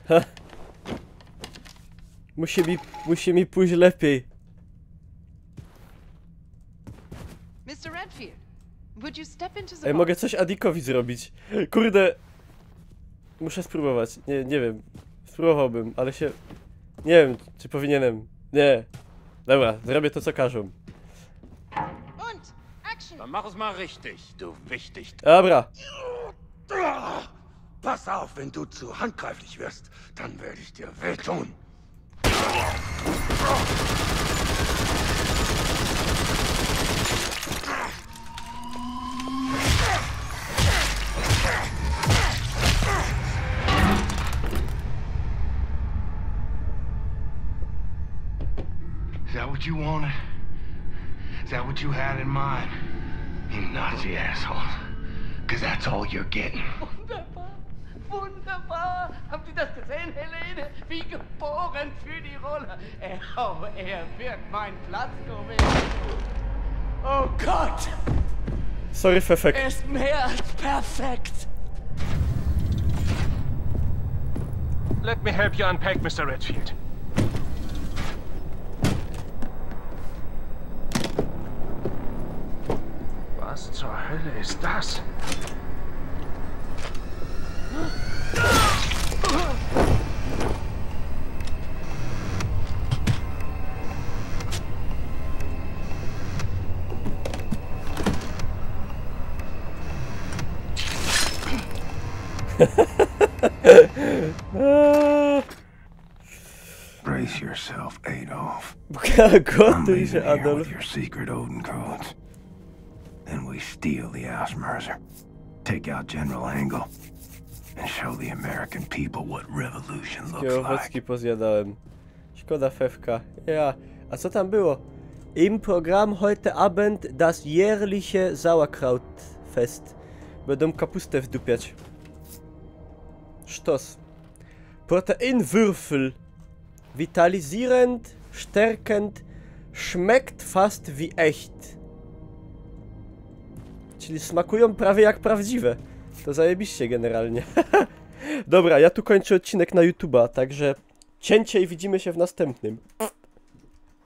Ha. Musi mi pójść lepiej. Mr. Redfield, would you step into the Ej, mogę coś Adikowi zrobić. Kurde. Muszę spróbować. Nie wiem. Spróbowałbym, ale się... Nie wiem, czy powinienem. Nie. Dobra, zrobię to, co każą. Und action. Dann mach es mal richtig, du wichtig. Dobra. Pass auf, wenn du zu handgreiflich wirst, dann werde ich dir wehtun. wanted? Is that what you had in mind? You Nazi assholes. Because that's all you're getting. Wunderbar, wunderbar. Haben Sie das gesehen, Helene? Wie geboren für die Rolle. Er wird mein Platz gewinnen. Oh Gott! Sorry, Fefek. Er ist mehr als perfekt. Let me help you unpack, Mr. Redfield. Was zur Hölle ist das? Brace yourself, Adolf. Gotuj się, Adolf. With your secret Odin codes. Then we steal the Ausmerzer, take out General Angle, and show the American people what revolution looks like. Owocki pozjadałem. Szkoda Fefka. Ja, a co tam było? Im Programm heute Abend das jährliche Sauerkrautfest. Będą kapustę wdupiać. Sztos. Proteinwürfel. Vitalisierend, stärkend, schmeckt fast wie echt. Czyli smakują prawie jak prawdziwe. To zajebiście generalnie. Dobra, ja tu kończę odcinek na YouTube'a, także cięcie i widzimy się w następnym.